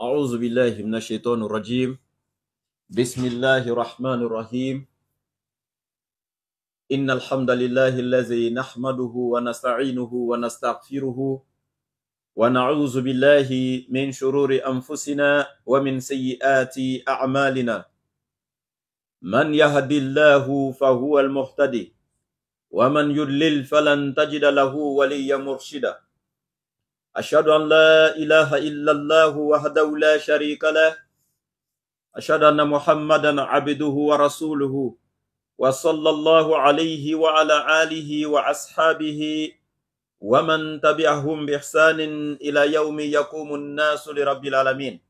أعوذ بالله من الشيطان الرجيم. بسم الله الرحمن الرحيم. إن الحمد لله الذي نحمده ونستعينه ونستغفره ونعوذ بالله من شرور أنفسنا ومن سيئات أعمالنا. من يهد الله فهو المهتدي ومن يضلل فلن تجد له وليا مرشدا. أشهد أن لا إله إلا الله وحده لا شريك له. أشهد أن محمدا عبده ورسوله وصلى الله عليه وعلى آله وأصحابه ومن تبعهم بإحسان إلى يوم يقوم الناس لرب العالمين.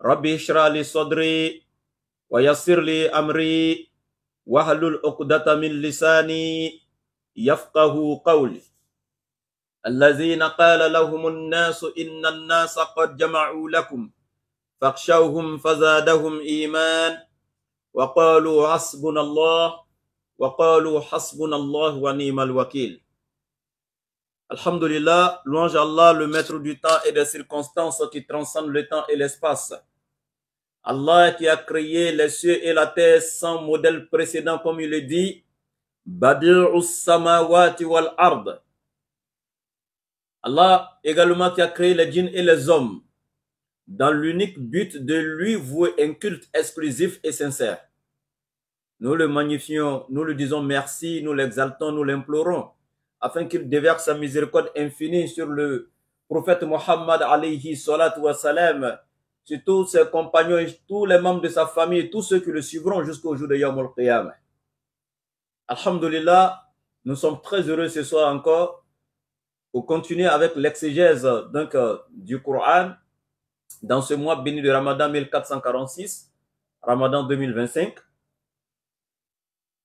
ربي اشرح لي صدري ويسر لي أمري واحلل عقدة من لساني يفقه قولي. الذين قال لهم الناس إن الناس قد جمعوا لكم فاخشوهم فزادهم إيمان وقالوا حسبنا الله ونعم الوكيل. Alhamdulillah, louange Allah, le maître du temps et des circonstances qui transcendent le temps et l'espace. Allah qui a créé les cieux et la terre sans modèle précédent, comme il le dit, Badi'us samawati wal ard. Allah également qui a créé les djinns et les hommes dans l'unique but de lui vouer un culte exclusif et sincère. Nous le magnifions, nous le disons merci, nous l'exaltons, nous l'implorons, afin qu'il déverse sa miséricorde infinie sur le prophète Mohammed alayhi salatu wa salam, sur tous ses compagnons, tous les membres de sa famille, tous ceux qui le suivront jusqu'au jour de Yawm al-Qiyamah. Alhamdulillah, nous sommes très heureux ce soir encore pour continuer avec l'exégèse du Coran dans ce mois béni de Ramadan 1446, Ramadan 2025.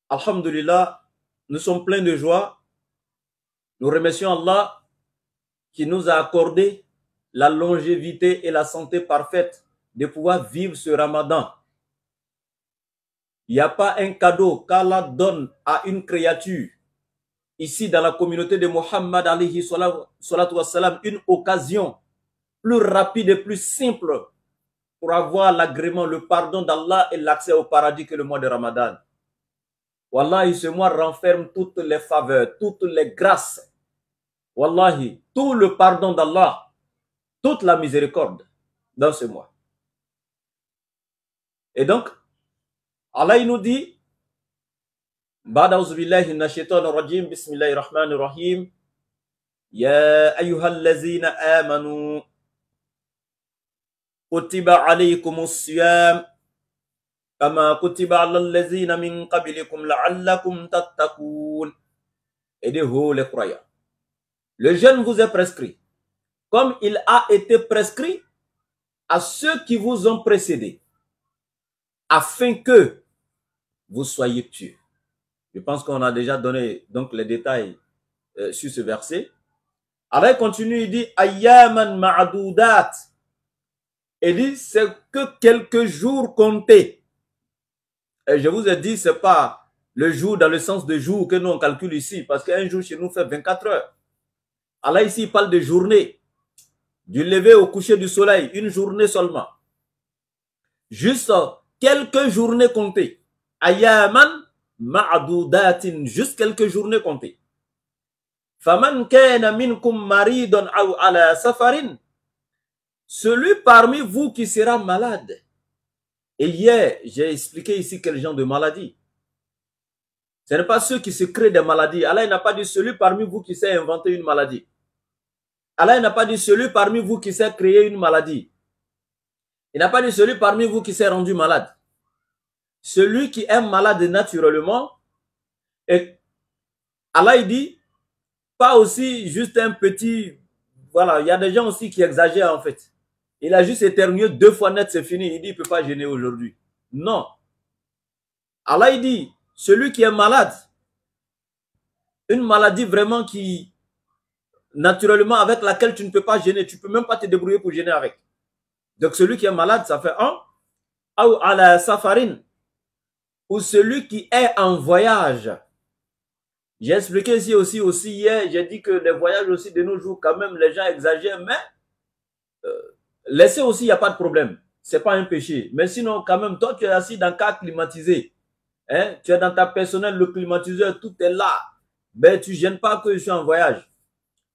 Alhamdulillah, nous sommes pleins de joie. Nous remercions Allah qui nous a accordé la longévité et la santé parfaite de pouvoir vivre ce Ramadan. Il n'y a pas un cadeau qu'Allah donne à une créature ici dans la communauté de Muhammad alayhi salatu wassalam, une occasion plus rapide et plus simple pour avoir l'agrément, le pardon d'Allah et l'accès au paradis que le mois de Ramadan. Wallahi, ce mois renferme toutes les faveurs, toutes les grâces. Wallahi, tout le pardon d'Allah, toute la miséricorde dans ce mois. Et donc, Allah il nous dit, بعد أعوذ بالله من الشيطان الرجيم بسم الله الرحمن الرحيم يا أيها الذين آمنوا كتب عليكم الصيام كما كتب على الذين من قبلكم لعلكم تتقون. Aidez-vous les croyants. Le jeûne vous est prescrit, comme il a été prescrit à ceux qui vous ont précédés, afin que vous soyez pieux. Je pense qu'on a déjà donné donc les détails sur ce verset. Alors il continue, il dit ayyaman ma'dudat. Il dit c'est que quelques jours comptés. Et je vous ai dit c'est pas le jour dans le sens de jour que nous on calcule ici, parce qu'un jour chez nous fait 24 heures. Allah ici il parle de journée, du lever au coucher du soleil, une journée seulement. Juste quelques journées comptées. Ayyaman ma'dudatin, juste quelques journées comptées. Faman kana minkum maridun aw ala safarin. Celui parmi vous qui sera malade. Et hier, j'ai expliqué ici quel genre de maladie. Ce n'est pas ceux qui se créent des maladies. Allah n'a pas dit celui parmi vous qui sait inventer une maladie. Allah n'a pas dit celui parmi vous qui sait créer une maladie. Il n'a pas dit celui parmi vous qui s'est rendu malade. Celui qui est malade naturellement, et Allah il dit, pas aussi juste un petit, voilà, il y a des gens aussi qui exagèrent en fait. Il a juste éternué 2 fois net, c'est fini, il dit il ne peut pas jeûner aujourd'hui. Non. Allah il dit, celui qui est malade, une maladie vraiment qui, naturellement, avec laquelle tu ne peux pas jeûner, tu ne peux même pas te débrouiller pour jeûner avec. Donc celui qui est malade, ça fait un, ou à la safarine, ou celui qui est en voyage. J'ai expliqué ici aussi hier, j'ai dit que les voyages aussi de nos jours, quand même, les gens exagèrent, mais laisser aussi, il n'y a pas de problème. Ce n'est pas un péché. Mais sinon, quand même, toi, tu es assis dans un cas climatisé. Hein? Tu es dans ta personnelle, le climatiseur, tout est là. Ben, tu ne gênes pas que je suis en voyage.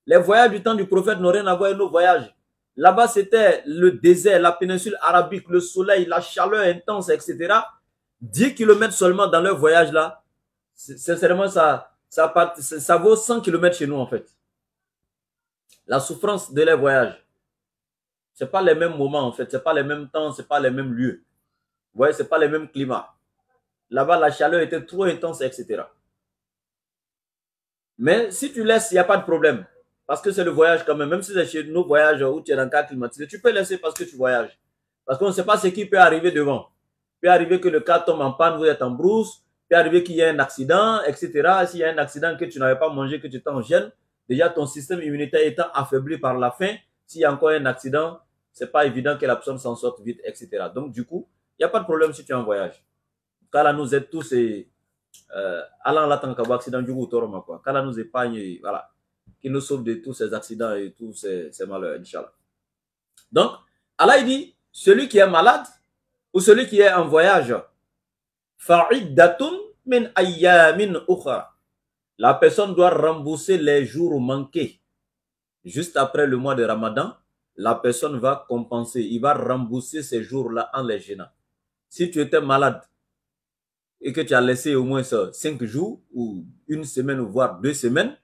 Les voyages du temps du prophète n'ont rien à voir avec nos voyages. Là-bas, c'était le désert, la péninsule arabique, le soleil, la chaleur intense, etc. 10 km seulement dans leur voyage là, sincèrement, ça vaut 100 km chez nous en fait. La souffrance de leur voyage. Ce n'est pas les mêmes moments en fait, ce n'est pas les mêmes temps, ce n'est pas les mêmes lieux. Vous voyez, ce n'est pas les mêmes climats. Là-bas, la chaleur était trop intense, etc. Mais si tu laisses, il n'y a pas de problème. Parce que c'est le voyage quand même. Même si c'est chez nos voyages où tu es dans le cas climatisé, tu peux laisser parce que tu voyages. Parce qu'on ne sait pas ce qui peut arriver devant. Il peut arriver que le cas tombe en panne, vous êtes en brousse. Il peut arriver qu'il y ait un accident, etc. S'il y a un accident que tu n'avais pas mangé, que tu t'en gênes, déjà ton système immunitaire étant affaibli par la faim, s'il y a encore un accident, ce n'est pas évident que la personne s'en sorte vite, etc. Donc du coup, il n'y a pas de problème si tu es en voyage. Car là, nous aide tous et allant l'attendre qu'à accident du coup, quoi. Car là, nous épargne, voilà. Qui nous sauve de tous ces accidents et tous ces malheurs, Inch'Allah. Donc, Allah il dit, celui qui est malade ou celui qui est en voyage, fa'iddatun min ayyamin ukhra. La personne doit rembourser les jours manqués. Juste après le mois de Ramadan, la personne va compenser, il va rembourser ces jours-là en les gênant. Si tu étais malade et que tu as laissé au moins 5 jours ou une semaine ou voire 2 semaines,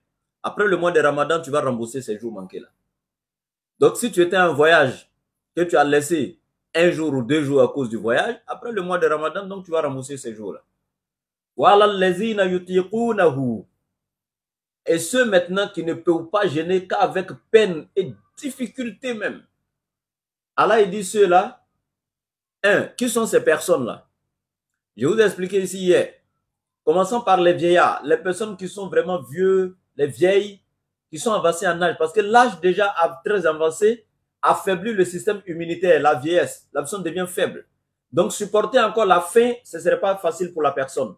après le mois de Ramadan, tu vas rembourser ces jours manqués là. Donc, si tu étais en voyage, que tu as laissé 1 jour ou 2 jours à cause du voyage, après le mois de Ramadan, donc tu vas rembourser ces jours là. Et ceux maintenant qui ne peuvent pas gêner qu'avec peine et difficulté même. Allah il dit ceux-là, qui sont ces personnes-là? Je vous ai expliqué ici hier. Commençons par les vieillards, les personnes qui sont vraiment vieux, les vieilles, qui sont avancées en âge. Parce que l'âge déjà très avancé affaiblit le système immunitaire, la vieillesse. La personne devient faible. Donc, supporter encore la faim, ce ne serait pas facile pour la personne.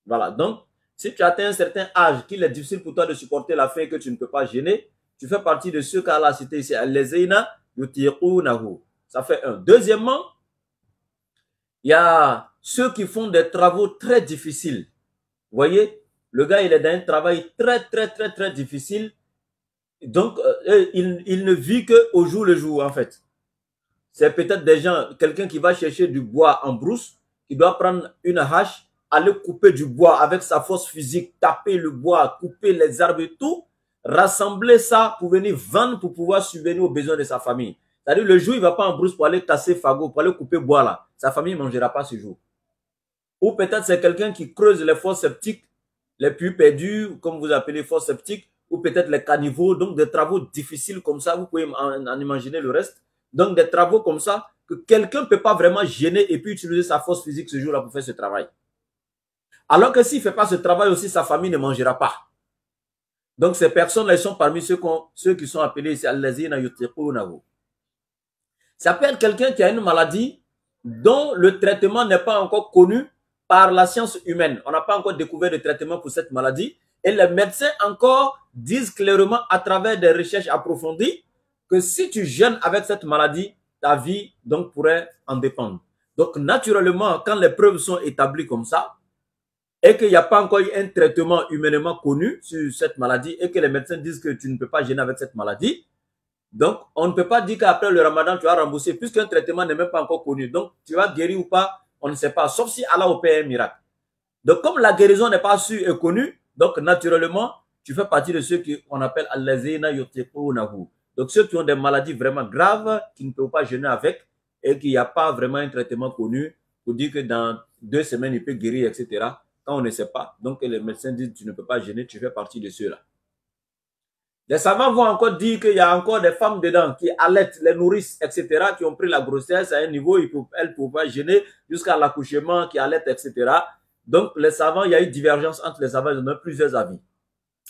Voilà. Donc, si tu atteins un certain âge qu'il est difficile pour toi de supporter la faim et que tu ne peux pas gêner, tu fais partie de ceux qu'Allah a cité ici. Ça fait un. Deuxièmement, il y a ceux qui font des travaux très difficiles. Vous voyez, le gars, il est dans un travail très difficile. Donc, il ne vit qu'au jour le jour, en fait. C'est peut-être des gens, quelqu'un qui va chercher du bois en brousse, qui doit prendre une hache, aller couper du bois avec sa force physique, taper le bois, couper les arbres et tout, rassembler ça pour venir vendre, pour pouvoir subvenir aux besoins de sa famille. C'est-à-dire, le jour, il ne va pas en brousse pour aller tasser fagot, pour aller couper bois là. Sa famille ne mangera pas ce jour. Ou peut-être c'est quelqu'un qui creuse les fosses septiques, les puits perdus, comme vous appelez fosses septiques, ou peut-être les caniveaux, donc des travaux difficiles comme ça, vous pouvez en imaginer le reste. Donc des travaux comme ça, que quelqu'un ne peut pas vraiment gêner et puis utiliser sa force physique ce jour-là pour faire ce travail. Alors que s'il ne fait pas ce travail aussi, sa famille ne mangera pas. Donc ces personnes-là, ils sont parmi ceux qui sont appelés ici al-lazina yutiqunahu. Ça peut être quelqu'un qui a une maladie dont le traitement n'est pas encore connu par la science humaine. On n'a pas encore découvert de traitement pour cette maladie. Et les médecins encore disent clairement à travers des recherches approfondies que si tu jeûnes avec cette maladie, ta vie donc pourrait en dépendre. Donc naturellement, quand les preuves sont établies comme ça, et qu'il n'y a pas encore eu un traitement humainement connu sur cette maladie, et que les médecins disent que tu ne peux pas jeûner avec cette maladie, donc on ne peut pas dire qu'après le Ramadan, tu vas rembourser, puisqu'un traitement n'est même pas encore connu. Donc tu vas guérir ou pas, on ne sait pas, sauf si Allah opère un miracle. Donc comme la guérison n'est pas sûre et connue, donc naturellement, tu fais partie de ceux qu'on appelle al-lazina yutiqunahu. Donc ceux qui ont des maladies vraiment graves, qui ne peuvent pas jeûner avec, et qu'il n'y a pas vraiment un traitement connu, pour dire que dans 2 semaines, il peut guérir, etc. Quand on ne sait pas, donc les médecins disent tu ne peux pas jeûner, tu fais partie de ceux-là. Les savants vont encore dire qu'il y a encore des femmes dedans qui allaitent, les nourrissent, etc., qui ont pris la grossesse à un niveau, elles ne peuvent pas gêner jusqu'à l'accouchement, qui allaitent, etc. Donc, les savants, il y a eu divergence entre les savants, ils ont plusieurs avis.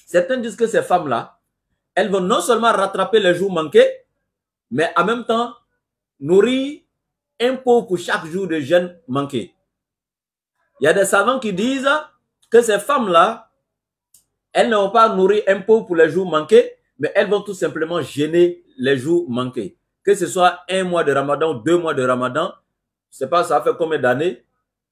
Certains disent que ces femmes-là, elles vont non seulement rattraper les jours manqués, mais en même temps, nourrir un pauvre pour chaque jour de jeûne manqué. Il y a des savants qui disent que ces femmes-là, elles n'ont pas nourri un pauvre pour les jours manqués, mais elles vont tout simplement gêner les jours manqués. que ce soit un mois de Ramadan ou 2 mois de Ramadan, c'est pas ça fait combien d'années,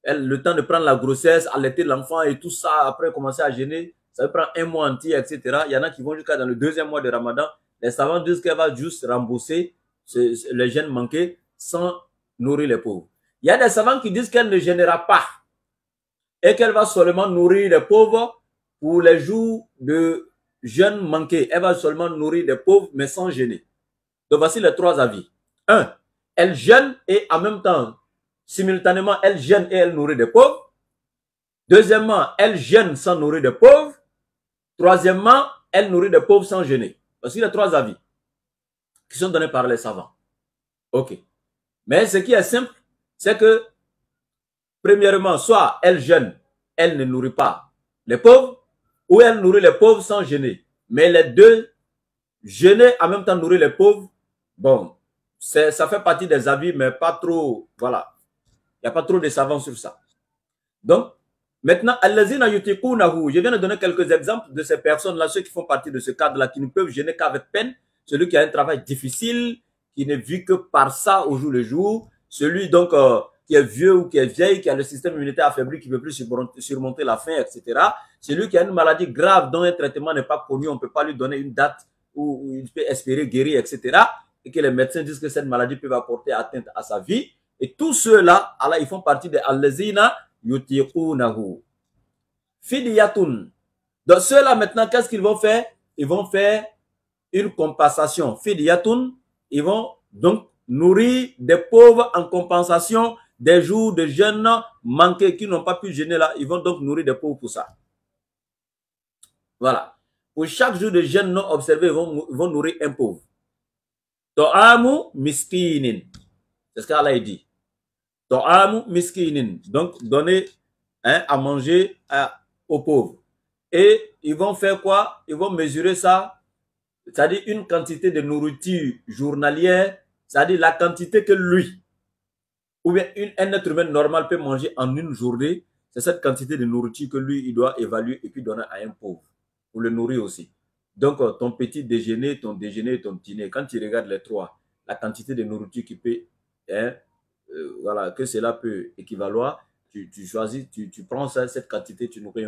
le temps de prendre la grossesse, allaiter l'enfant et tout ça, après commencer à jeûner, ça peut prendre un mois entier, etc. Il y en a qui vont jusqu'à dans le 2e mois de Ramadan. Les savants disent qu'elle va juste rembourser les jeûnes manqués sans nourrir les pauvres. Il y a des savants qui disent qu'elle ne jeûnera pas et qu'elle va seulement nourrir les pauvres pour les jours de jeûne manqués. Elle va seulement nourrir les pauvres mais sans jeûner. Donc voici les 3 avis. 1. Elle jeûne et en même temps, simultanément, elle jeûne et elle nourrit des pauvres. Deuxièmement, elle jeûne sans nourrir des pauvres. Troisièmement, elle nourrit des pauvres sans jeûner. Voici les 3 avis qui sont donnés par les savants. Ok. Mais ce qui est simple, c'est que, premièrement, soit elle jeûne, elle ne nourrit pas les pauvres, ou elle nourrit les pauvres sans jeûner. Mais les deux, jeûner en même temps nourrir les pauvres, bon, ça fait partie des avis, mais pas trop, voilà. Il n'y a pas trop de savants sur ça. Donc, maintenant, je viens de donner quelques exemples de ces personnes-là, ceux qui font partie de ce cadre-là, qui ne peuvent jeûner qu'avec peine. Celui qui a un travail difficile, qui ne vit que par ça au jour le jour. Celui donc qui est vieux ou qui est vieille, qui a le système immunitaire affaibli, qui ne peut plus surmonter la faim, etc. Celui qui a une maladie grave dont un traitement n'est pas connu, on ne peut pas lui donner une date où il peut espérer guérir, etc. Et que les médecins disent que cette maladie peut apporter atteinte à sa vie. Et tous ceux-là, Allah, ils font partie des allazina yutiqunahu. Fidiyatun. Donc ceux-là maintenant, qu'est-ce qu'ils vont faire? Ils vont faire une compensation. Fidiyatun, ils vont donc nourrir des pauvres en compensation des jours de jeûne manqués qui n'ont pas pu jeûner là. Ils vont donc nourrir des pauvres pour ça. Voilà. Pour chaque jour de jeûne non observé, ils vont nourrir un pauvre. To'amu miskinin. C'est ce qu'Allah dit. To'amu miskinin. Donc, donner à manger aux pauvres. Et ils vont faire quoi? Ils vont mesurer ça, c'est-à-dire une quantité de nourriture journalière, c'est-à-dire la quantité que lui, ou bien un être humain normal peut manger en une journée. C'est cette quantité de nourriture que lui, il doit évaluer et puis donner à un pauvre, pour le nourrir aussi. Donc, ton petit déjeuner, ton déjeuner et ton dîner, quand tu regardes les 3, la quantité de nourriture qui peut, voilà, que cela peut équivaloir, tu choisis, tu prends ça, cette quantité, tu nourris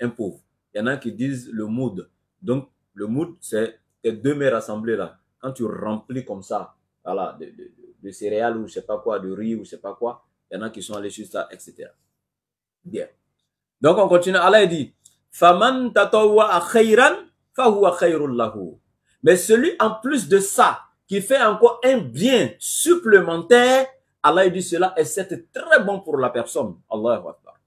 un pauvre. Il y en a qui disent le mood. Donc, le mood, c'est tes 2 mets rassemblés là. Quand tu remplis comme ça, voilà, de céréales ou je sais pas quoi, de riz ou je sais pas quoi, il y en a qui sont allés sur ça, etc. Bien. Donc, on continue. Allah dit, Faman tatawwa khayran, fahuwa khayrul lahu. Mais celui en plus de ça, qui fait encore un bien supplémentaire, Allah dit cela est c'est très bon pour la personne. Allahu Akbar.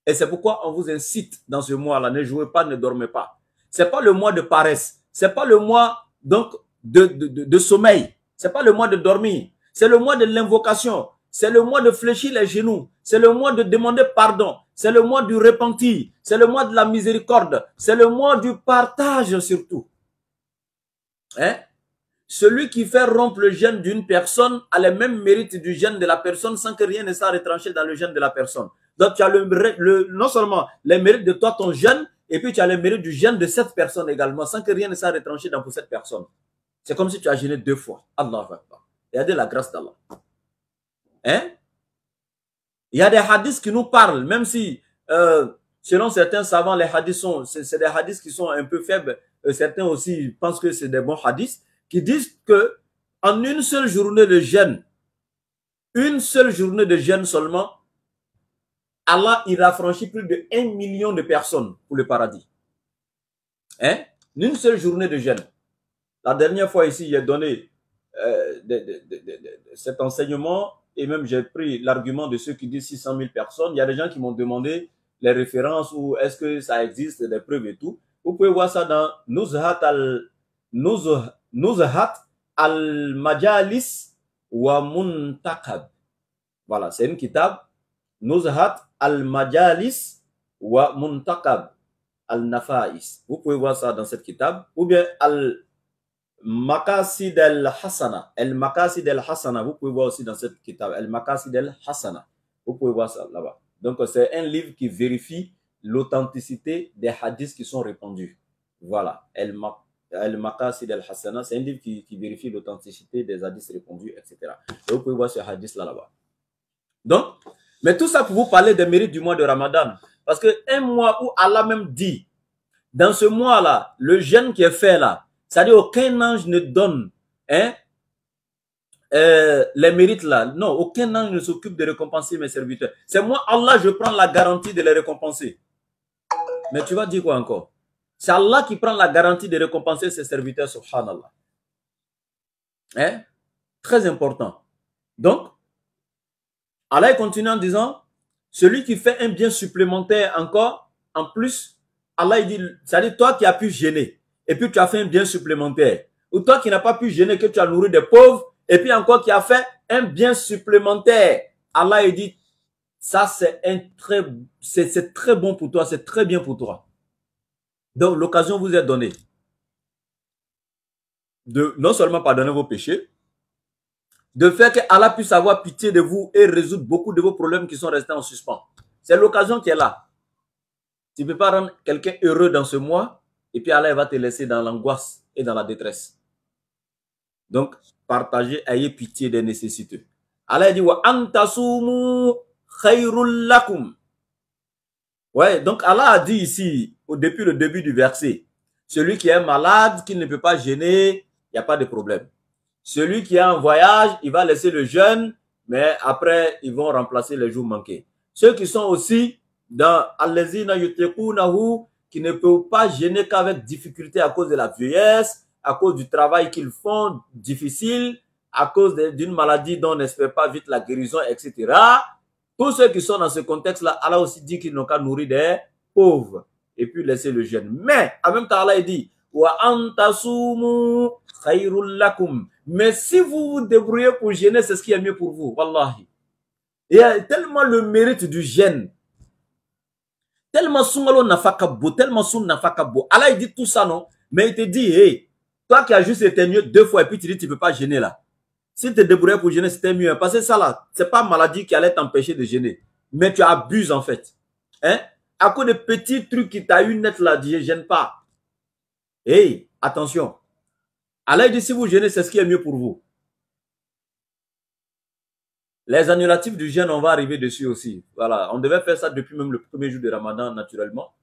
Et c'est pourquoi on vous incite dans ce mois-là, ne jouez pas, ne dormez pas. C'est pas le mois de paresse, c'est pas le mois donc de sommeil, c'est pas le mois de dormir, c'est le mois de l'invocation, c'est le mois de fléchir les genoux, c'est le mois de demander pardon, c'est le mois du repentir, c'est le mois de la miséricorde, c'est le mois du partage surtout. Hein? Celui qui fait rompre le jeûne d'une personne a les mêmes mérites du jeûne de la personne sans que rien ne soit retranché dans le jeûne de la personne. Donc tu as non seulement les mérites de toi, ton jeûne, et puis tu as les mérites du jeûne de cette personne également, sans que rien ne soit retranché dans pour cette personne. C'est comme si tu as jeûné 2 fois. Allah Akbar. Regardez la grâce d'Allah. Hein? Il y a des hadiths qui nous parlent, même si, selon certains savants, les hadiths c'est des hadiths qui sont un peu faibles. Certains aussi pensent que c'est des bons hadiths, qui disent que en une seule journée de jeûne, seulement, Allah il affranchit plus de 1 million de personnes pour le paradis. Hein? Une seule journée de jeûne. La dernière fois ici, j'ai donné cet enseignement et même j'ai pris l'argument de ceux qui disent 600 000 personnes. Il y a des gens qui m'ont demandé les références ou est-ce que ça existe, des preuves et tout. Vous pouvez voir ça dans Nuzhat al-Majalis wa Muntakab. Voilà, c'est une kitab. Nuzhat al-Majalis wa Muntakab al-Nafais. Vous pouvez voir ça dans cette kitab. Ou bien al-Maqasid al-Hassana. Al-Maqasid al-Hassana. Vous pouvez voir aussi dans cette kitab. Al-Maqasid al-Hassana. Vous pouvez voir ça là-bas. Donc, c'est un livre qui vérifie l'authenticité des hadiths qui sont répandus. Voilà. Al-Maqasid al-Hassana, c'est un livre qui vérifie l'authenticité des hadiths répandus, etc. Et vous pouvez voir ce hadith là-bas. Donc, mais tout ça pour vous parler des mérites du mois de Ramadan. Parce que un mois où Allah même dit, dans ce mois-là, le jeûne qui est fait là, c'est-à-dire aucun ange ne donne les mérites là. Non, aucun ange ne s'occupe de récompenser mes serviteurs. C'est moi, Allah, je prends la garantie de les récompenser. Mais tu vas dire quoi encore? C'est Allah qui prend la garantie de récompenser ses serviteurs, subhanallah. Hein? Très important. Donc, Allah continue en disant, celui qui fait un bien supplémentaire encore, en plus, Allah il dit, c'est-à-dire toi qui as pu gêner, et puis tu as fait un bien supplémentaire, ou toi qui n'as pas pu gêner, que tu as nourri des pauvres, et puis encore qui a fait un bien supplémentaire, Allah il dit, ça c'est très bon pour toi, c'est très bien pour toi. Donc l'occasion vous est donnée de non seulement pardonner vos péchés, de faire que Allah puisse avoir pitié de vous et résoudre beaucoup de vos problèmes qui sont restés en suspens. C'est l'occasion qui est là. Tu ne peux pas rendre quelqu'un heureux dans ce mois et puis Allah va te laisser dans l'angoisse et dans la détresse. Donc, partagez, ayez pitié des nécessiteux. Allah dit wa antasumu khairul lakum. Ouais, donc Allah a dit ici, depuis le début du verset, celui qui est malade, qui ne peut pas jeûner, il n'y a pas de problème. Celui qui est en voyage, il va laisser le jeûne, mais après, ils vont remplacer les jours manqués. Ceux qui sont aussi dans Allazina yutekunahu, qui ne peuvent pas jeûner qu'avec difficulté à cause de la vieillesse, à cause du travail qu'ils font difficile, à cause d'une maladie dont on n'espère pas vite la guérison, etc. Tous ceux qui sont dans ce contexte-là, Allah aussi dit qu'ils n'ont qu'à nourrir des pauvres et puis laisser le jeûne. Mais, en même temps, Allah il dit, wa antasumu khairul lakum. Mais si vous vous débrouillez pour jeûner, c'est ce qui est mieux pour vous. Wallahi. Il y a tellement le mérite du jeûne. Tellement sungalo nafakabo, tellement sun nafakabo. Allah il dit tout ça, non? Mais il te dit, hey, toi qui as juste été mieux 2 fois et puis tu dis tu ne peux pas jeûner là. Si tu te débrouillais pour jeûner, c'était mieux. Parce que ça là, c'est pas maladie qui allait t'empêcher de jeûner. Mais tu abuses en fait. Hein? À cause de petits trucs qui t'a eu net là, je ne gêne pas. Hey, attention. Allah dit si vous jeûnez, c'est ce qui est mieux pour vous. Les annulatifs du jeûne, on va arriver dessus aussi. Voilà, on devait faire ça depuis même le premier jour de Ramadan naturellement.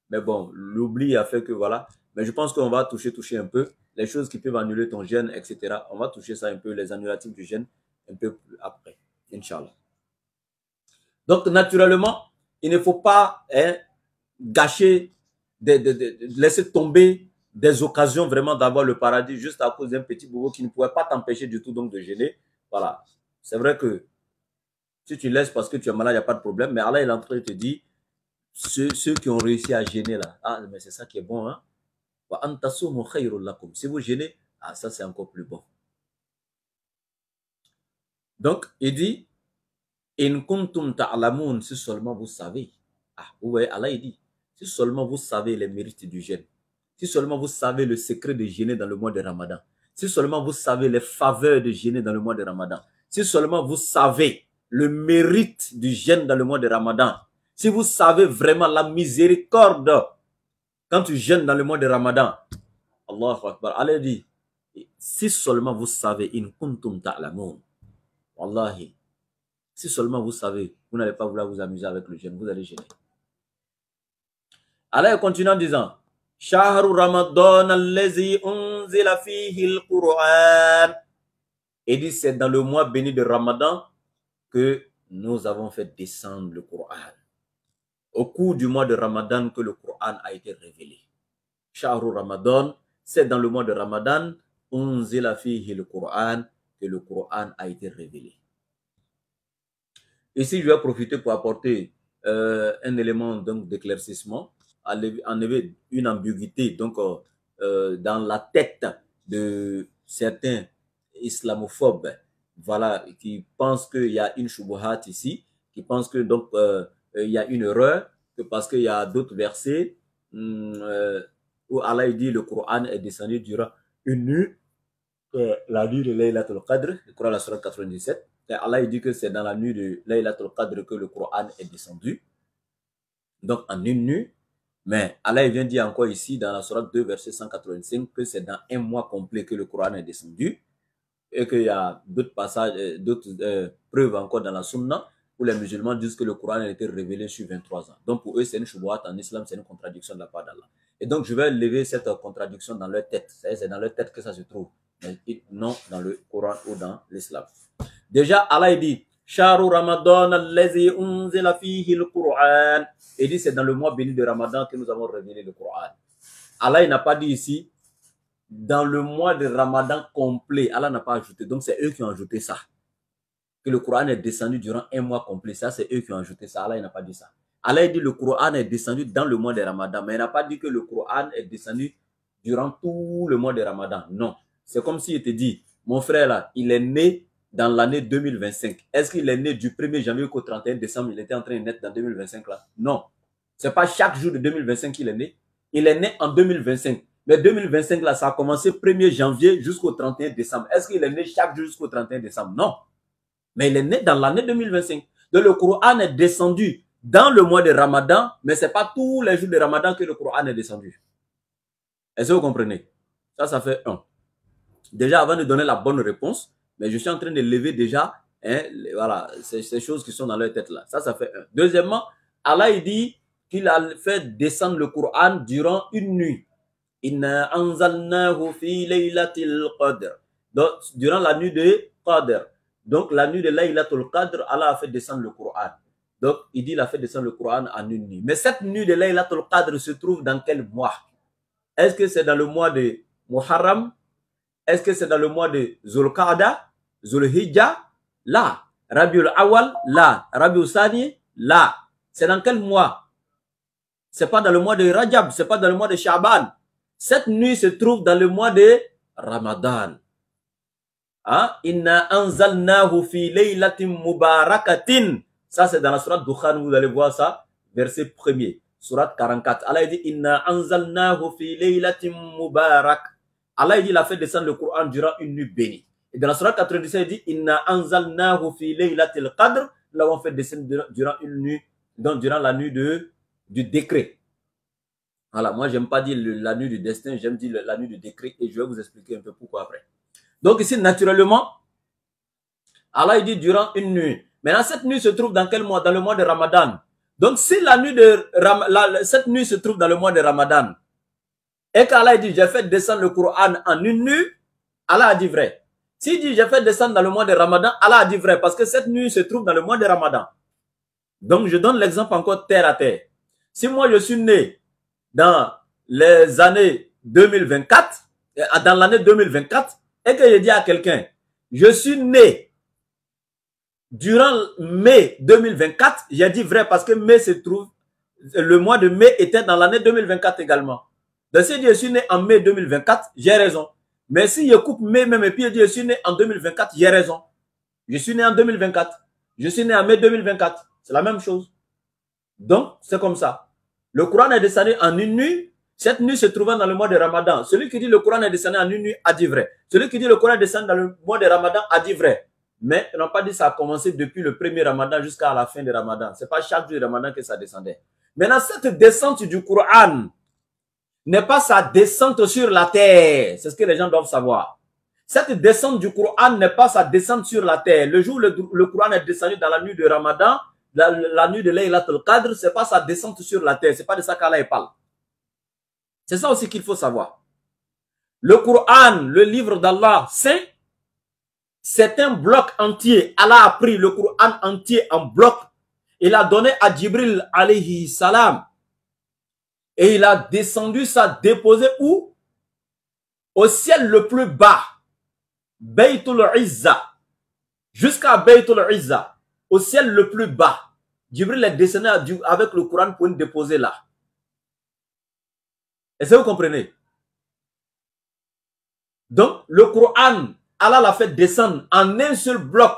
Mais bon, l'oubli a fait que voilà. Mais je pense qu'on va toucher un peu les choses qui peuvent annuler ton jeûne, etc. On va toucher ça un peu, les annulatifs du jeûne, un peu après, Inch'Allah. Donc, naturellement, il ne faut pas gâcher, laisser tomber des occasions vraiment d'avoir le paradis juste à cause d'un petit bobo qui ne pouvait pas t'empêcher du tout donc de jeûner. Voilà. C'est vrai que si tu laisses parce que tu es malade, il n'y a pas de problème. Mais Allah est en train de te dire, ceux qui ont réussi à jeûner là, ah, mais c'est ça qui est bon, hein. Si vous jeûnez, ah, ça c'est encore plus bon. Donc, il dit, in kuntum ta'lamun, si seulement vous savez. Ah, vous voyez, Allah il dit, si seulement vous savez les mérites du jeûne, si seulement vous savez le secret de jeûner dans le mois de Ramadan, si seulement vous savez les faveurs de jeûner dans le mois de Ramadan, si seulement vous savez le mérite du jeûne dans le mois de Ramadan, si vous savez vraiment la miséricorde quand tu jeûnes dans le mois de Ramadan, Allahu Akbar, Allah dit, si seulement vous savez, in kuntum ta'lamun, wallahi, si seulement vous savez, vous n'allez pas vouloir vous amuser avec le jeûne, vous allez jeûner. Allah continue en disant, Shahru Ramadan allazi unzila fihi al-Qur'an. Et dit, c'est dans le mois béni de Ramadan que nous avons fait descendre le Coran. Au cours du mois de Ramadan que le Coran a été révélé. Shahru Ramadan, c'est dans le mois de Ramadan, unzila fihi al-Qur'an, que le Coran a été révélé. Ici, je vais profiter pour apporter un élément d'éclaircissement, enlever une ambiguïté donc, dans la tête de certains islamophobes, voilà, qui pensent qu'il y a une shubuhat ici, qui pensent que donc il y a une erreur, que parce qu'il y a d'autres versets où Allah dit le Coran est descendu durant une nuit, la nuit de Laylatul Qadr, le Coran la sourate 97. Et Allah dit que c'est dans la nuit de Laylatul Qadr que le Coran est descendu. Donc en une nuit. Mais Allah vient dire encore ici dans la sourate 2, verset 185, que c'est dans un mois complet que le Coran est descendu et qu'il y a d'autres passages, d'autres preuves encore dans la Sunna où les musulmans disent que le Coran a été révélé sur 23 ans. Donc pour eux, c'est une choubouat en islam, c'est une contradiction de la part d'Allah. Et donc je vais lever cette contradiction dans leur tête. C'est dans leur tête que ça se trouve, mais non dans le Coran ou dans l'islam. Déjà, Allah dit Shahru Ramadan allazi unzila fihi al-Qur'an. Il dit c'est dans le mois béni de Ramadan que nous avons révélé le Coran. Allah n'a pas dit ici dans le mois de Ramadan complet. Allah n'a pas ajouté. Donc c'est eux qui ont ajouté ça. Que le Coran est descendu durant un mois complet. Ça c'est eux qui ont ajouté ça. Allah n'a pas dit ça. Allah dit le Coran est descendu dans le mois de Ramadan. Mais il n'a pas dit que le Coran est descendu durant tout le mois de Ramadan. Non. C'est comme s'il te dit, mon frère là, il est né dans l'année 2025. Est-ce qu'il est né du 1er janvier au 31 décembre? Il était en train de naître dans 2025 là? Non. C'est pas chaque jour de 2025 qu'il est né. Il est né en 2025. Mais 2025 là, ça a commencé 1er janvier jusqu'au 31 décembre. Est-ce qu'il est né chaque jour jusqu'au 31 décembre? Non. Mais il est né dans l'année 2025. Donc le Coran est descendu dans le mois de Ramadan, mais c'est pas tous les jours de Ramadan que le Coran est descendu. Est-ce que vous comprenez? Ça fait 1. Déjà, avant de donner la bonne réponse, mais je suis en train de lever déjà, voilà, ces choses qui sont dans leur tête là. Ça fait 1. Deuxièmement, Allah il dit qu'il a fait descendre le Coran durant une nuit. Inna anzalnahu fi laylatil qadr. Donc, durant la nuit de Qadr. Donc, la nuit de Laylatul Qadr, Allah a fait descendre le Coran. Donc, il dit qu'il a fait descendre le Coran en une nuit. Mais cette nuit de Laylatul Qadr se trouve dans quel mois? Est-ce que c'est dans le mois de Muharram? Est-ce que c'est dans le mois de Zulqa'da, Zulhijja? Là. Rabiul Awal? Là. Rabiul Sani? Là. C'est dans quel mois? C'est pas dans le mois de Rajab, c'est pas dans le mois de Sha'ban. Cette nuit se trouve dans le mois de Ramadan. Hein? Inna anzalnahu fi laylatin mubarakatin. Ça c'est dans la sourate Dukhan, vous allez voir ça, verset 1er, sourate 44. Allah dit Inna anzalnahu fi laylatin mubarak. Allah dit il a fait descendre le Coran durant une nuit bénie. Et dans la sourate 97, il dit Inna anzalnahu fi laylatil qadr. Nous l'avons fait descendre durant une nuit, donc durant la nuit du décret. Voilà, moi j'aime pas dire la nuit du destin, j'aime dire la nuit du décret et je vais vous expliquer un peu pourquoi après. Donc ici, naturellement, Allah il dit durant une nuit. Maintenant, cette nuit se trouve dans quel mois? Dans le mois de Ramadan. Donc si la nuit cette nuit se trouve dans le mois de Ramadan, et qu'Allah dit j'ai fait descendre le Coran en une nuit, Allah a dit vrai. S'il dit j'ai fait descendre dans le mois de Ramadan, Allah a dit vrai, parce que cette nuit se trouve dans le mois de Ramadan. Donc je donne l'exemple encore terre à terre. Si moi je suis né dans les années 2024, dans l'année 2024, et que je dis à quelqu'un, je suis né durant mai 2024, j'ai dit vrai parce que mai se trouve, le mois de mai était dans l'année 2024 également. Donc si je suis né en mai 2024, j'ai raison. Mais si je coupe mai même et puis je dis je suis né en 2024, j'ai raison. Je suis né en 2024. Je suis né en mai 2024. C'est la même chose. Donc, c'est comme ça. Le Coran est descendu en une nuit. Cette nuit se trouvant dans le mois de Ramadan. Celui qui dit le Coran est descendu en une nuit a dit vrai. Celui qui dit le Coran est descendu dans le mois de Ramadan a dit vrai. Mais ils n'ont pas dit que ça a commencé depuis le premier Ramadan jusqu'à la fin de Ramadan. Ce n'est pas chaque jour de Ramadan que ça descendait. Maintenant, cette descente du Coran n'est pas sa descente sur la terre. C'est ce que les gens doivent savoir. Cette descente du Coran n'est pas sa descente sur la terre. Le jour où le Coran est descendu dans la nuit de Ramadan, la nuit de Laylatul Qadr, ce n'est pas sa descente sur la terre. Ce n'est pas de ça qu'Allah parle. C'est ça aussi qu'il faut savoir. Le Coran, le livre d'Allah saint, c'est un bloc entier. Allah a pris le Coran entier en bloc. Il a donné à Jibril alayhi salam. Et il a descendu ça, déposé où? Au ciel le plus bas. Baytul Izza. Jusqu'à Baytul Izza. Au ciel le plus bas. Jibril est descendu avec le Coran pour le déposer là. Est-ce que vous comprenez? Donc, le Coran, Allah l'a fait descendre en un seul bloc.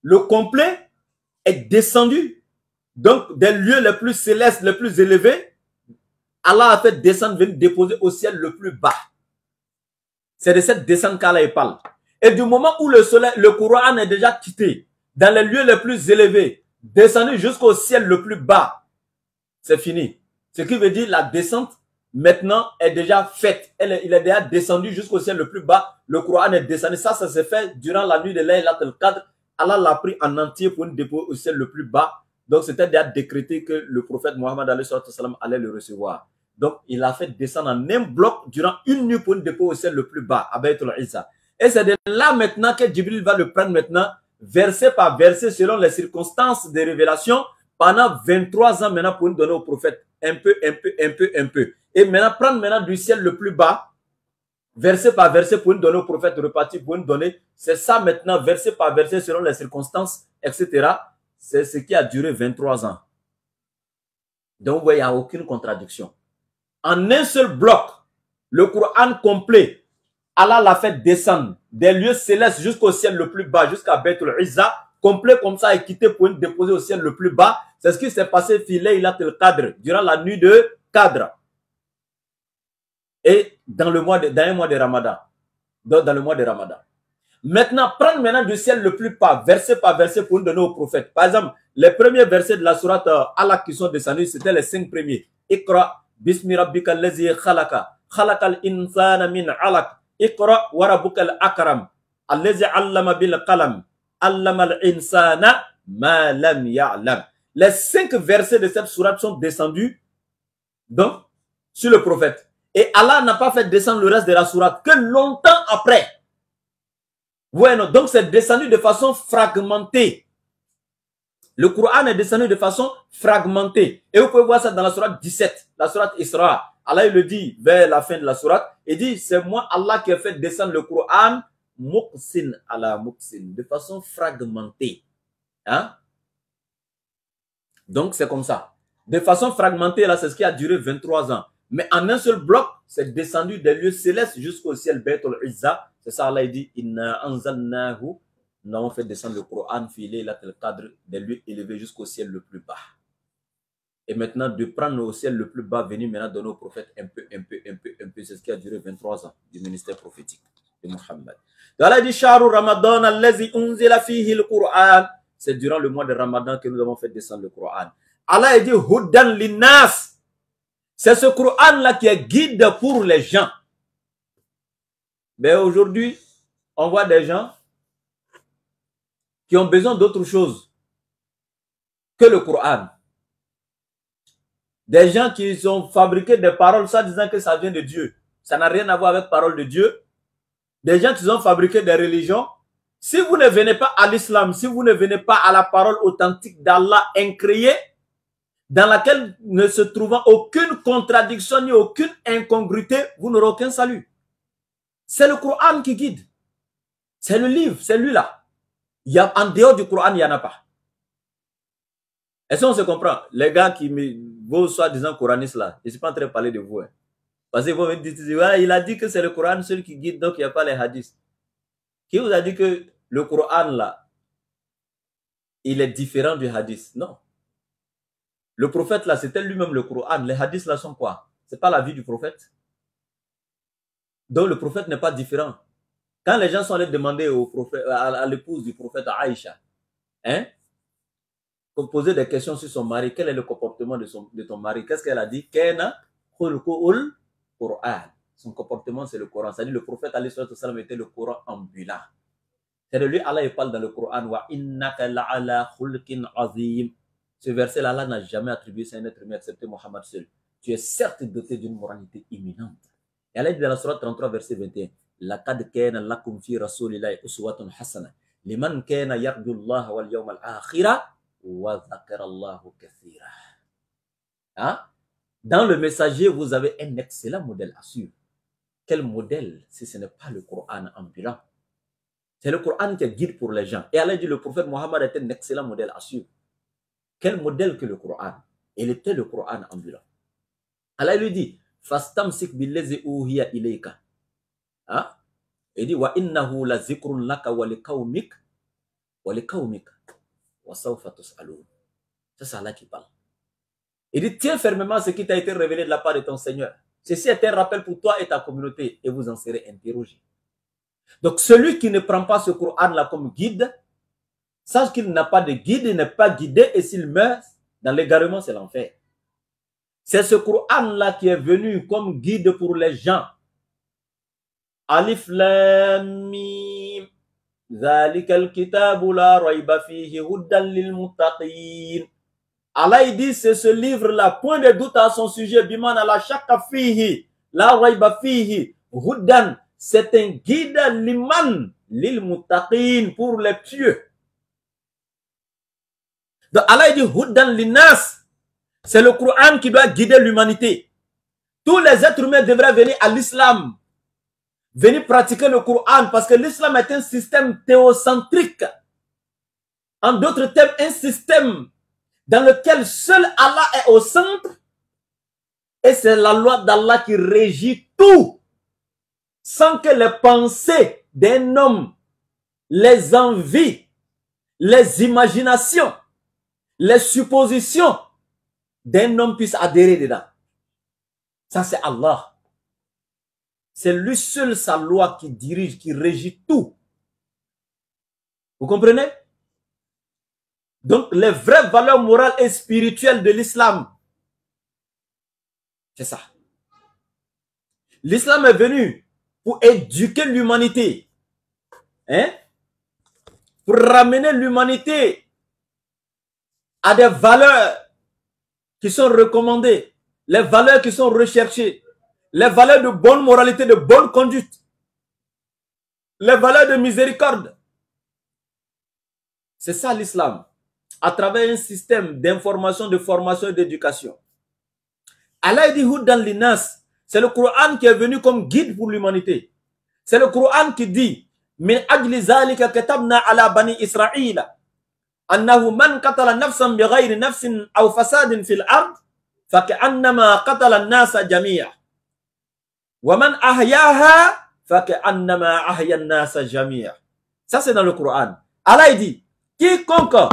Le complet est descendu. Donc, des lieux les plus célestes, les plus élevés, Allah a fait descendre, venir déposer au ciel le plus bas. C'est de cette descente qu'Allah parle. Et du moment où le Coran est déjà quitté, dans les lieux les plus élevés, descendu jusqu'au ciel le plus bas, c'est fini. Ce qui veut dire la descente maintenant est déjà faite. Il est déjà descendu jusqu'au ciel le plus bas. Le Coran est descendu. Ça s'est fait durant la nuit de Laylat al-Qadr. Allah l'a pris en entier pour une dépôt au ciel le plus bas. Donc c'était déjà décrété que le prophète Mohammed allait le recevoir. Donc il a fait descendre en un bloc durant une nuit pour une dépôt au ciel le plus bas, à Baytul Izza. Et c'est de là maintenant que Jibril va le prendre maintenant, verset par verset, selon les circonstances des révélations, pendant 23 ans maintenant pour nous donner au prophète. Un peu. Et maintenant, prendre maintenant du ciel le plus bas, verset par verset pour nous donner au prophète, reparti pour nous donner. C'est ça maintenant, verset par verset, selon les circonstances, etc. C'est ce qui a duré 23 ans. Donc, vous voyez, il n'y a aucune contradiction. En un seul bloc, le Coran complet, Allah l'a fait descendre des lieux célestes jusqu'au ciel le plus bas, jusqu'à Baytul Izza, complet comme ça, et quitté pour nous déposer au ciel le plus bas. C'est ce qui s'est passé Laylat al-Qadr, durant la nuit de Qadr. Et dans le mois de Ramadan. Dans le mois de Ramadan. Maintenant, prendre maintenant du ciel le plus bas, verset par verset, pour nous donner au prophète. Par exemple, les premiers versets de la sourate Allah qui sont descendus, c'était les 5 premiers. Iqra, bismi rabbika allazi khalaqa, khalaqal insana min alaq, Iqra wa rabbukal akram, allazi allama bil qalam, allama al insana ma lam ya'lam. Les 5 versets de cette sourate sont descendus donc sur le prophète. Et Allah n'a pas fait descendre le reste de la sourate que longtemps après. Bueno, donc c'est descendu de façon fragmentée. Le Coran est descendu de façon fragmentée. Et vous pouvez voir ça dans la sourate 17, la sourate Isra. Allah il le dit vers la fin de la sourate. Il dit, c'est moi Allah qui ai fait descendre le Coran muqsin ala muqsin, de façon fragmentée. Hein? Donc c'est comme ça. De façon fragmentée, là, c'est ce qui a duré 23 ans. Mais en un seul bloc, c'est descendu des lieux célestes jusqu'au ciel Baytul Izza. C'est ça, Allah il dit, inna anzalnahu, nous avons fait descendre le Coran filé là tel cadre des lieux élevés jusqu'au ciel le plus bas. Et maintenant, de prendre au ciel le plus bas, venir maintenant donner au prophète un peu. C'est ce qui a duré 23 ans du ministère prophétique de Muhammad. Allah dit, Shahru Ramadan allazi unzila fihi le Coran. C'est durant le mois de Ramadan que nous avons fait descendre le Coran. Allah dit, Hudan linnas. C'est ce Coran-là qui est guide pour les gens. Mais aujourd'hui, on voit des gens qui ont besoin d'autre chose que le Coran. Des gens qui ont fabriqué des paroles, ça disant que ça vient de Dieu. Ça n'a rien à voir avec parole de Dieu. Des gens qui ont fabriqué des religions. Si vous ne venez pas à l'islam, si vous ne venez pas à la parole authentique d'Allah incréée, dans laquelle ne se trouvant aucune contradiction ni aucune incongruité, vous n'aurez aucun salut. C'est le Coran qui guide. C'est le livre, c'est lui-là. En dehors du Coran, il n'y en a pas. Est-ce qu'on se comprend? Les gars qui vos soi-disant coranistes là, je ne suis pas en train de parler de vous. Hein. Parce que vous me dites, ouais, il a dit que c'est le Coran seul qui guide, donc il n'y a pas les hadiths. Qui vous a dit que le Coran là, il est différent du hadith? Non. Le prophète là, c'était lui-même le Coran. Les hadiths là sont quoi? C'est pas la vie du prophète. Donc le prophète n'est pas différent. Quand les gens sont allés demander au prophète, à l'épouse du prophète Aïcha, hein, pour poser des questions sur son mari, quel est le comportement de ton mari? Qu'est-ce qu'elle a dit? Son comportement c'est le Coran. C'est-à-dire le prophète alayhi sallam était le Coran ambulant. C'est de lui Allah il parle dans le Coran. Wa innaka la'ala khulqin azim. Ce verset-là, Allah n'a jamais attribué ça à un être humain excepté Mohammed seul. Tu es certes doté d'une moralité imminente. Et Allah dit dans la sourate 33, verset 21, Laqad kana lakum fi rasulillahi uswatun hasana liman kana yarju Allah wal yawmal akhira wa dhakara Allahu kathira. Hein? Dans le messager, vous avez un excellent modèle à suivre. Quel modèle si ce n'est pas le Coran ambulant? C'est le Coran qui est guide pour les gens. Et Allah dit le prophète Mohammed était un excellent modèle à suivre. Quel modèle que le Coran? Il était le Coran ambulant. Allah lui dit, Fastamsik billazi uhiya ilayka. Il dit, Wa innahu la zikrun laka wa liqaumik wa sawfa tus'alun. C'est Allah qui parle. Il dit, tiens fermement ce qui t'a été révélé de la part de ton Seigneur. Ceci est un rappel pour toi et ta communauté, et vous en serez interrogés. Donc celui qui ne prend pas ce Coran-là comme guide, sache qu'il n'a pas de guide, il n'est pas guidé, et s'il meurt dans l'égarement, c'est l'enfer. C'est ce Coran-là qui est venu comme guide pour les gens. Alif Lam Mim. Zalikal kitabu la rayba fihi hudan lil muttaqin. Allah il dit c'est ce livre-là, point de doute à son sujet. Biman ala shakka fihi la rayba fihi hudan. C'est un guide liman lil muttaqin, pour les pieux. Donc Allah il dit hudan linnas. C'est le Coran qui doit guider l'humanité. Tous les êtres humains devraient venir à l'islam, venir pratiquer le Coran, parce que l'islam est un système théocentrique. En d'autres termes, un système dans lequel seul Allah est au centre, et c'est la loi d'Allah qui régit tout, sans que les pensées d'un homme, les envies, les imaginations, les suppositions d'un homme puisse adhérer dedans. Ça, c'est Allah. C'est lui seul, sa loi, qui dirige, qui régit tout. Vous comprenez? Donc, les vraies valeurs morales et spirituelles de l'islam, c'est ça. L'islam est venu pour éduquer l'humanité. Hein? Pour ramener l'humanité à des valeurs qui sont recommandées, les valeurs qui sont recherchées, les valeurs de bonne moralité, de bonne conduite, les valeurs de miséricorde. C'est ça l'islam, à travers un système d'information, de formation et d'éducation. Allah dit Hudan Linas, c'est le Coran qui est venu comme guide pour l'humanité. C'est le Coran qui dit Min ajli zalika katabna ala bani Israël annahu man qatala nafsan bighayri nafsin aw fasadin fil ard faka'annama qatala an-nasa jami'a wa man ahyaha faka'annama ahya an-nasa jami'a. Ça c'est dans le Coran. Allah dit quiconque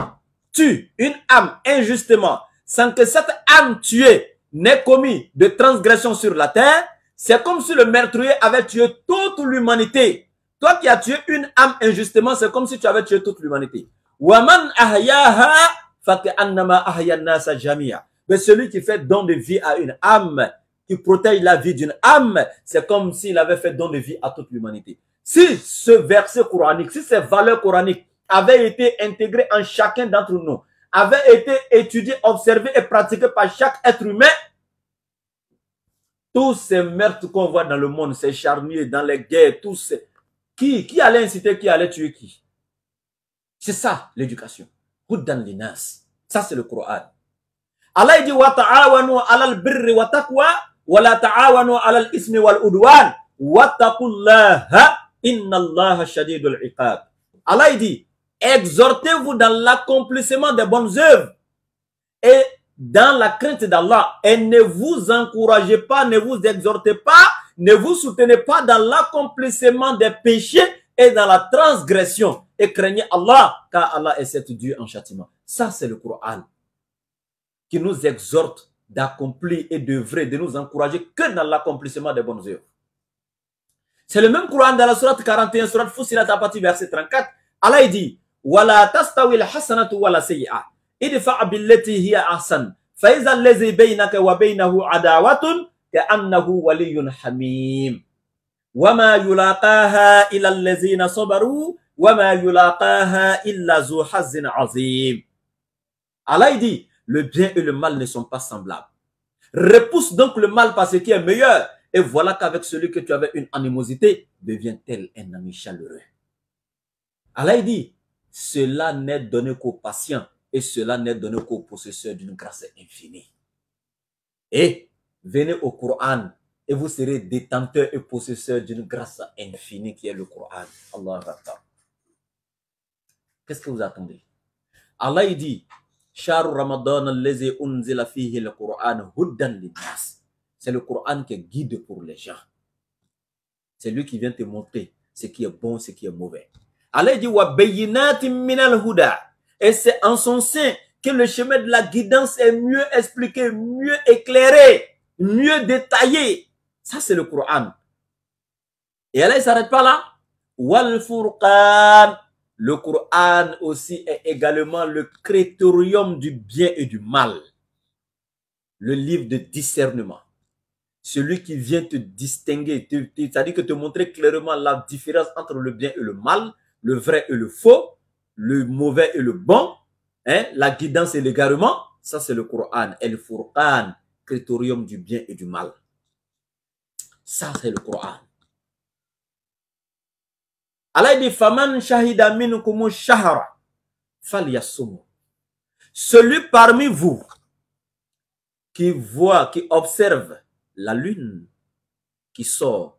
tue une âme injustement sans que cette âme tuée n'ait commis de transgression sur la terre, c'est comme si le meurtrier avait tué toute l'humanité. Toi qui as tué une âme injustement, c'est comme si tu avais tué toute l'humanité. Mais celui qui fait don de vie à une âme, qui protège la vie d'une âme, c'est comme s'il avait fait don de vie à toute l'humanité. Si ce verset coranique, si ces valeurs coraniques avaient été intégrées en chacun d'entre nous, avaient été étudiées, observées et pratiquées par chaque être humain, tous ces meurtres qu'on voit dans le monde, ces charniers, dans les guerres, tous ces... Qui allait inciter, qui allait tuer qui? C'est ça l'éducation. Hudan linas. Ça c'est le Coran. Allah dit wa ta'awanu 'alal birri wa taqwa wa la ta'awanu 'alal ismi wal udwan wattaqullaha innallaha shadidul iqab. Allah dit exhortez-vous dans l'accomplissement des bonnes œuvres et dans la crainte d'Allah, et ne vous encouragez pas, ne vous exhortez pas, ne vous soutenez pas dans l'accomplissement des péchés et dans la transgression, et craignez Allah, car Allah est cet Dieu en châtiment. Ça c'est le Coran qui nous exhorte d'accomplir et d'œuvrer, de nous encourager que dans l'accomplissement des bonnes œuvres. C'est le même Coran dans la sourate 41, sourate Fussilat à partir du verset 34. Allah dit wala tastawi al-hasanatu wala sayyi'a idfa' billati hiya ahsan fa idha allazi baynaka wa baynahu adawatun ka'annahu waliyyun hamim wama yulaqaha illa allazina sabaru wama yulaqaha illa zu hazzin azim. Allah dit le bien et le mal ne sont pas semblables. Repousse donc le mal par ce qui est meilleur, et voilà qu'avec celui que tu avais une animosité devient tel un ami chaleureux. Allah dit cela n'est donné qu'aux patients et cela n'est donné qu'aux possesseurs d'une grâce infinie. Et venez au Coran et vous serez détenteurs et possesseurs d'une grâce infinie qui est le Coran. Allah Akbar. Qu'est-ce que vous attendez? Allah dit Shahru Ramadan allazi unzila fihi al-Qur'an hudan linnas. C'est le Coran qui est guide pour les gens. C'est lui qui vient te montrer ce qui est bon, ce qui est mauvais. Allah dit wa bayyinatin minal huda. Et c'est en son sein que le chemin de la guidance est mieux expliqué, mieux éclairé, mieux détaillé. Ça c'est le Coran. Et Allah ne s'arrête pas là. Wal Furqan. Le Coran aussi est également le critérium du bien et du mal. le livre de discernement. Celui qui vient te distinguer, c'est-à-dire que te montrer clairement la différence entre le bien et le mal, le vrai et le faux, le mauvais et le bon, hein, la guidance et l'égarement. Ça, c'est le Coran. El Furqan, critérium du bien et du mal. Ça, c'est le Coran. Allah dit faman shahida minkum shahra falyasum. Celui parmi vous qui voit, qui observe la lune qui sort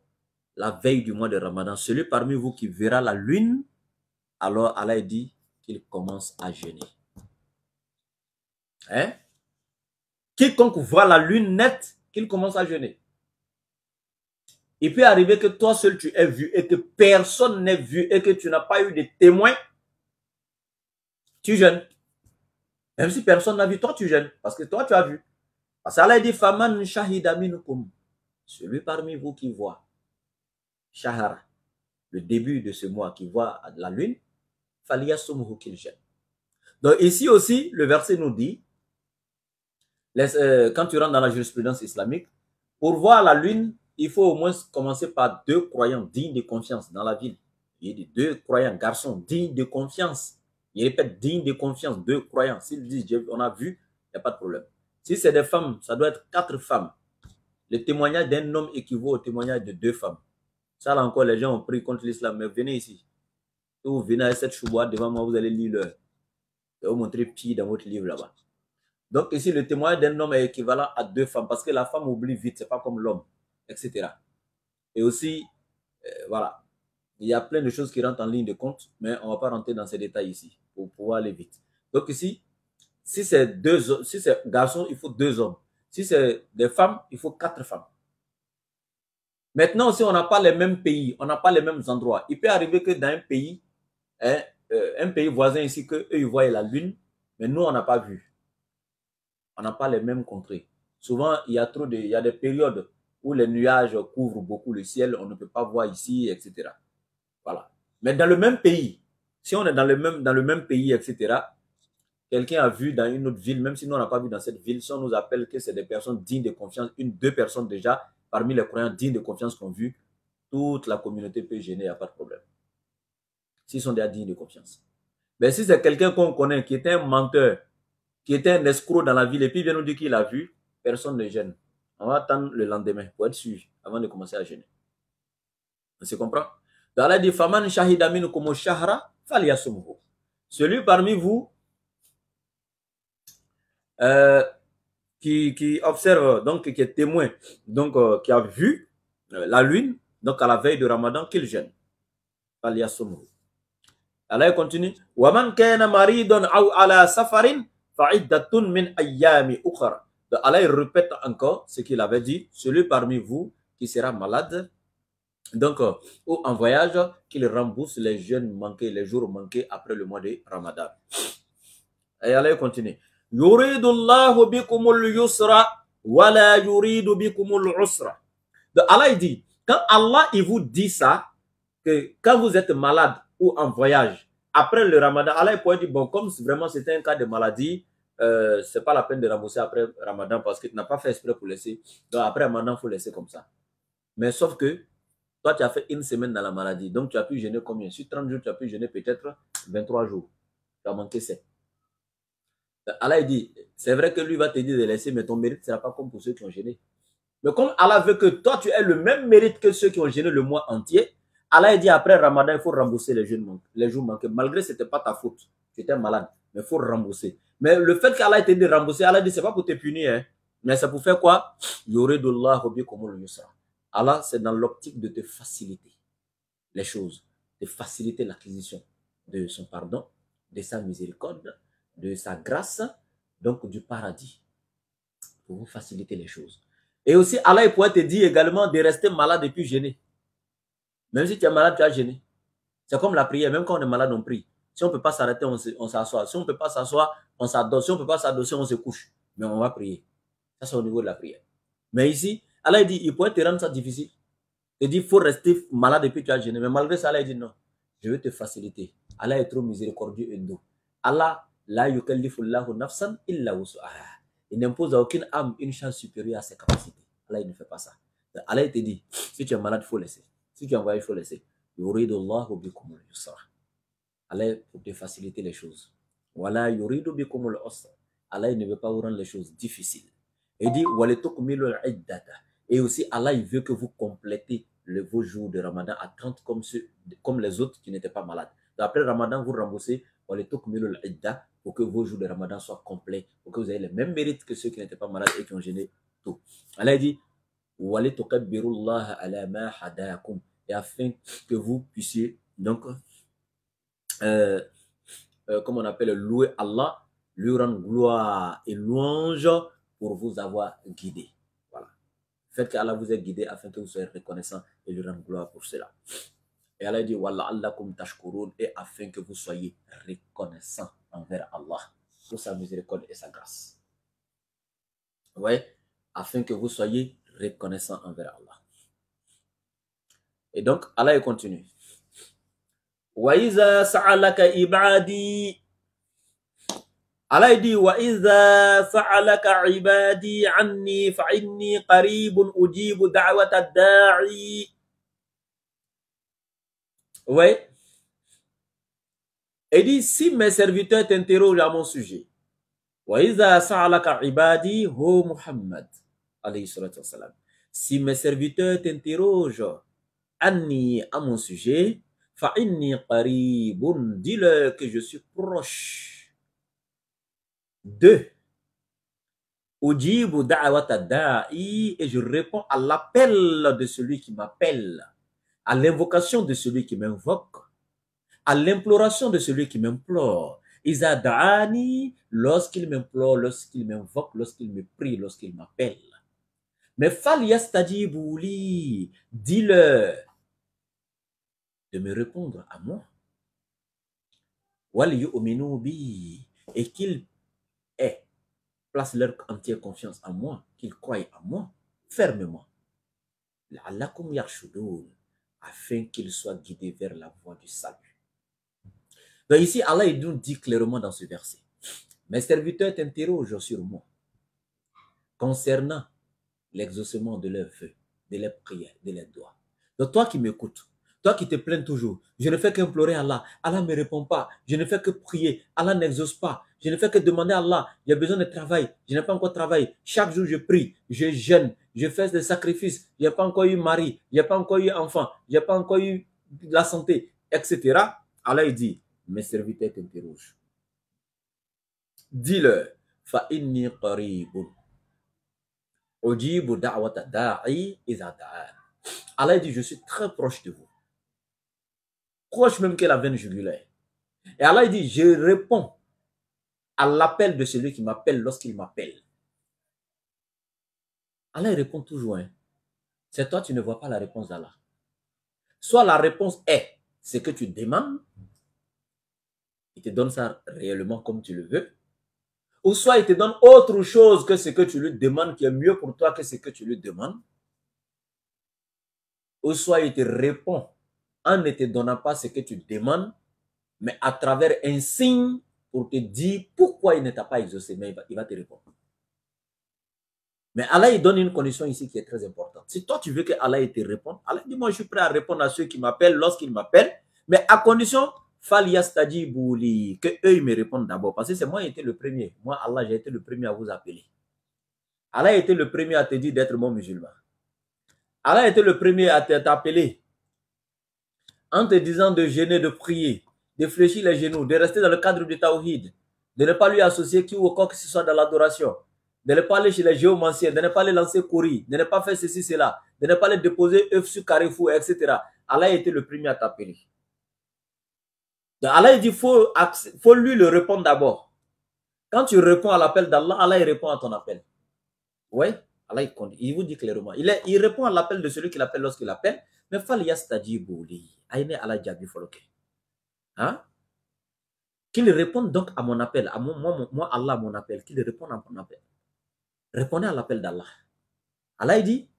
la veille du mois de Ramadan, celui parmi vous qui verra la lune, alors Allah dit qu'il commence à jeûner. Hein? Quiconque voit la lune nette, qu'il commence à jeûner. Il peut arriver que toi seul tu aies vu et que personne n'ait vu et que tu n'as pas eu de témoins. Tu jeûnes. Même si personne n'a vu, toi tu jeûnes. Parce que toi tu as vu. Parce qu'Allah dit faman shahida minkum. Celui parmi vous qui voit Shahara, le début de ce mois, qui voit la lune, faliyasumhu qu'il jeûne. Donc ici aussi, le verset nous dit, quand tu rentres dans la jurisprudence islamique, pour voir la lune, il faut au moins commencer par 2 croyants dignes de confiance dans la ville. Il y a 2 croyants, garçons dignes de confiance. Il répète, dignes de confiance, 2 croyants. S'ils disent, on a vu, il n'y a pas de problème. Si c'est des femmes, ça doit être 4 femmes. Le témoignage d'un homme équivaut au témoignage de 2 femmes. Ça, là encore, les gens ont pris contre l'islam. Mais venez ici. Si vous venez avec cette chouboîte devant moi, vous allez lire leur. Je vais vous montrer pire dans votre livre là-bas. Donc ici, le témoignage d'un homme est équivalent à 2 femmes. Parce que la femme oublie vite, c'est pas comme l'homme, etc. Et aussi, voilà. Il y a plein de choses qui rentrent en ligne de compte, mais on ne va pas rentrer dans ces détails ici pour pouvoir aller vite. Donc ici, si c'est garçons, il faut 2 hommes. Si c'est des femmes, il faut 4 femmes. Maintenant aussi, on n'a pas les mêmes pays, on n'a pas les mêmes endroits. Il peut arriver que dans un pays voisin ici, qu'eux, ils voient la lune, mais nous, on n'a pas vu. On n'a pas les mêmes contrées. Souvent, il y a des périodes où les nuages couvrent beaucoup le ciel, on ne peut pas voir ici, etc. Voilà. Mais dans le même pays, si on est dans le même pays, etc., quelqu'un a vu dans une autre ville, même si nous, on n'a pas vu dans cette ville, si on nous appelle que c'est des personnes dignes de confiance, 2 personnes déjà, parmi les croyants dignes de confiance qu'on a vu, toute la communauté peut gêner, il n'y a pas de problème. S'ils sont déjà dignes de confiance. Mais si c'est quelqu'un qu'on connaît, qui était un menteur, qui était un escroc dans la ville, et puis il vient nous dire qu'il a vu, personne ne gêne. On va attendre le lendemain pour être sûr, avant de commencer à gêner. On se comprend? Allah dit, faman shahida minkum shahra falyasumhu. Celui parmi vous qui observe, donc qui est témoin, donc qui a vu la lune, donc à la veille de Ramadan, qu'il jeûne. Falyasumhu. Allah continue. Waman kana maridun aw ala safarin fa'iddatun min ayyami ukhra. Allah répète encore ce qu'il avait dit. Celui parmi vous qui sera malade, donc ou en voyage, qu'il rembourse les jeûnes manqués, les jours manqués après le mois de Ramadan. Et Allah continue. Yuridullahu bikumul yusra wa la yuridu bikumul usra. Donc Allah dit, quand Allah il vous dit ça, que quand vous êtes malade ou en voyage, après le Ramadan, Allah pourrait dire, bon, comme vraiment c'était un cas de maladie, c'est pas la peine de rembourser après Ramadan parce que tu n'as pas fait exprès pour laisser. Donc après Ramadan, il faut laisser comme ça. Mais sauf que toi, tu as fait 1 semaine dans la maladie. Donc tu as pu jeûner combien? Sur 30 jours, tu as pu jeûner peut-être 23 jours. Tu as manqué 7. Allah dit, c'est vrai que lui va te dire de laisser, mais ton mérite ne sera pas comme pour ceux qui ont jeûné. Mais comme Allah veut que toi, tu aies le même mérite que ceux qui ont jeûné le mois entier, Allah dit après Ramadan, il faut rembourser les jours manqués. Malgré que ce n'était pas ta faute. Tu étais malade, mais il faut rembourser. Mais le fait qu'Allah t'ait dit de rembourser, Allah dit, ce n'est pas pour te punir, hein, mais c'est pour faire quoi? Allah, c'est dans l'optique de te faciliter les choses, de faciliter l'acquisition de son pardon, de sa miséricorde, de sa grâce, donc du paradis, pour vous faciliter les choses. Et aussi, Allah pourrait te dire également de rester malade et puis jeûner. Même si tu es malade, tu as jeûné. C'est comme la prière, même quand on est malade, on prie. Si on ne peut pas s'arrêter, on s'assoit. Si on ne peut pas s'asseoir, on s'adosse. Si on ne peut pas s'adosser, on se couche. Mais on va prier. Ça, c'est au niveau de la prière. Mais ici, Allah dit, il pourrait te rendre ça difficile. Il dit, il faut rester malade et puis tu as jeûné. Mais malgré ça, Allah dit non. Je vais te faciliter. Allah est trop miséricordieux et doux. Allah, la yukallifullahu nafsan illa wus'aha. Il n'impose à aucune âme une chance supérieure à ses capacités. Allah, il ne fait pas ça. Allah, il te dit, si tu es malade, il faut laisser. Si tu es envoyé, il faut laisser. Yuridullahu bikumul yusra. Allah, pour te faciliter les choses. Voilà, yuridu bikumul usra. Allah, il ne veut pas vous rendre les choses difficiles. Il dit, walitukmilul iddata. Et aussi, Allah, il veut que vous complétez vos jours de Ramadan à 30 comme les autres qui n'étaient pas malades. Donc, après Ramadan, vous remboursez walitukmilul idda pour que vos jours de Ramadan soient complets, pour que vous ayez les mêmes mérites que ceux qui n'étaient pas malades et qui ont gêné tout. Allah dit, walitukabbirullaha ala ma hadakum. Et afin que vous puissiez donc comme on appelle, louer Allah, lui rendre gloire et louange pour vous avoir guidé. Voilà. Faites qu'Allah vous ait guidé afin que vous soyez reconnaissant et lui rendre gloire pour cela. Et Allah dit, walla'allakum tashkurun, et afin que vous soyez reconnaissant envers Allah pour sa miséricorde et sa grâce. Ouais, afin que vous soyez reconnaissant envers Allah. Et donc, Allah continue. وَإِذَا سَأَلَكَ عِبَادِي Allah dit وَإِذَا سَأَلَكَ عِبَادِي عَنِّي فَإِنِّي قَرِيبٌ أُجِيبُ دَعْوَةَ الدَّاعِي. Oui. Il dit, si mes serviteurs t'interrogent à mon sujet, وَإِذَا سَأَلَكَ عِبَادِي هو Muhammad alayhi salatu wassalam. Si mes serviteurs t'interrogent anni à mon sujet, fa'inni qaribun, dis-leur que je suis proche de ujibu da'wata da'i, et je réponds à l'appel de celui qui m'appelle, à l'invocation de celui qui m'invoque, à l'imploration de celui qui m'implore. Iza da'ani, lorsqu'il m'implore, lorsqu'il m'invoque, lorsqu'il me prie, lorsqu'il m'appelle. Mais fal yastajibu li, dis-leur de me répondre à moi. Wal yu'minu bi, et qu'ils placent leur entière confiance en moi, qu'ils croient en moi, fermement. La'allakum yarshudun, afin qu'ils soient guidés vers la voie du salut. Donc ici, Allah nous dit clairement dans ce verset, mes serviteurs t'interrogent sur moi concernant l'exaucement de leurs vœux, de leurs prières, de leurs doigts. Donc toi qui m'écoutes, toi qui te plains toujours, je ne fais qu'implorer Allah, Allah ne me répond pas, je ne fais que prier, Allah n'exauce pas, je ne fais que demander à Allah, j'ai besoin de travail, je n'ai pas encore travaillé, chaque jour je prie, je jeûne, je fais des sacrifices, je n'ai pas encore eu mari, je n'ai pas encore eu enfant, je n'ai pas encore eu la santé, etc. Allah il dit, mes serviteurs t'interrogent. Dis-leur, fa inni qaribun. Ujibu da'wata da'i iza da'an. Allah dit, je suis très proche de vous. Proche même que la veine jugulaire. Et Allah dit, je réponds à l'appel de celui qui m'appelle lorsqu'il m'appelle. Allah répond toujours. Hein. C'est toi, tu ne vois pas la réponse d'Allah. Soit la réponse est ce que tu demandes, il te donne ça réellement comme tu le veux, ou soit il te donne autre chose que ce que tu lui demandes, qui est mieux pour toi que ce que tu lui demandes, ou soit il te répond en ne te donnant pas ce que tu demandes, mais à travers un signe pour te dire pourquoi il ne t'a pas exaucé, mais il va te répondre. Mais Allah, il donne une condition ici qui est très importante. Si toi, tu veux que Allah te réponde, Allah dit, moi, je suis prêt à répondre à ceux qui m'appellent lorsqu'ils m'appellent, mais à condition, que eux, ils me répondent d'abord. Parce que c'est moi qui ai été le premier. Moi, Allah, j'ai été le premier à vous appeler. Allah a été le premier à te dire d'être mon musulman. Allah a été le premier à t'appeler en te disant de jeûner, de prier, de fléchir les genoux, de rester dans le cadre du tawhid, de ne pas lui associer qui ou quoi que ce soit dans l'adoration, de ne pas aller chez les géomanciens, de ne pas les lancer courir, de ne pas faire ceci, cela, de ne pas les déposer œufs sur Carrefour, etc. Allah a été le premier à t'appeler. Allah dit, faut lui le répondre d'abord. Quand tu réponds à l'appel d'Allah, Allah il répond à ton appel. Oui, Allah il vous dit clairement. Il répond à l'appel de celui qui l'appelle lorsqu'il appelle. Mais fal yastajibu li. Aïne Allah jabi foloke. Hein? Qu'il réponde donc à mon appel, à moi Allah mon appel, qu'il réponde à mon appel. Répondez à l'appel d'Allah. Allah il dit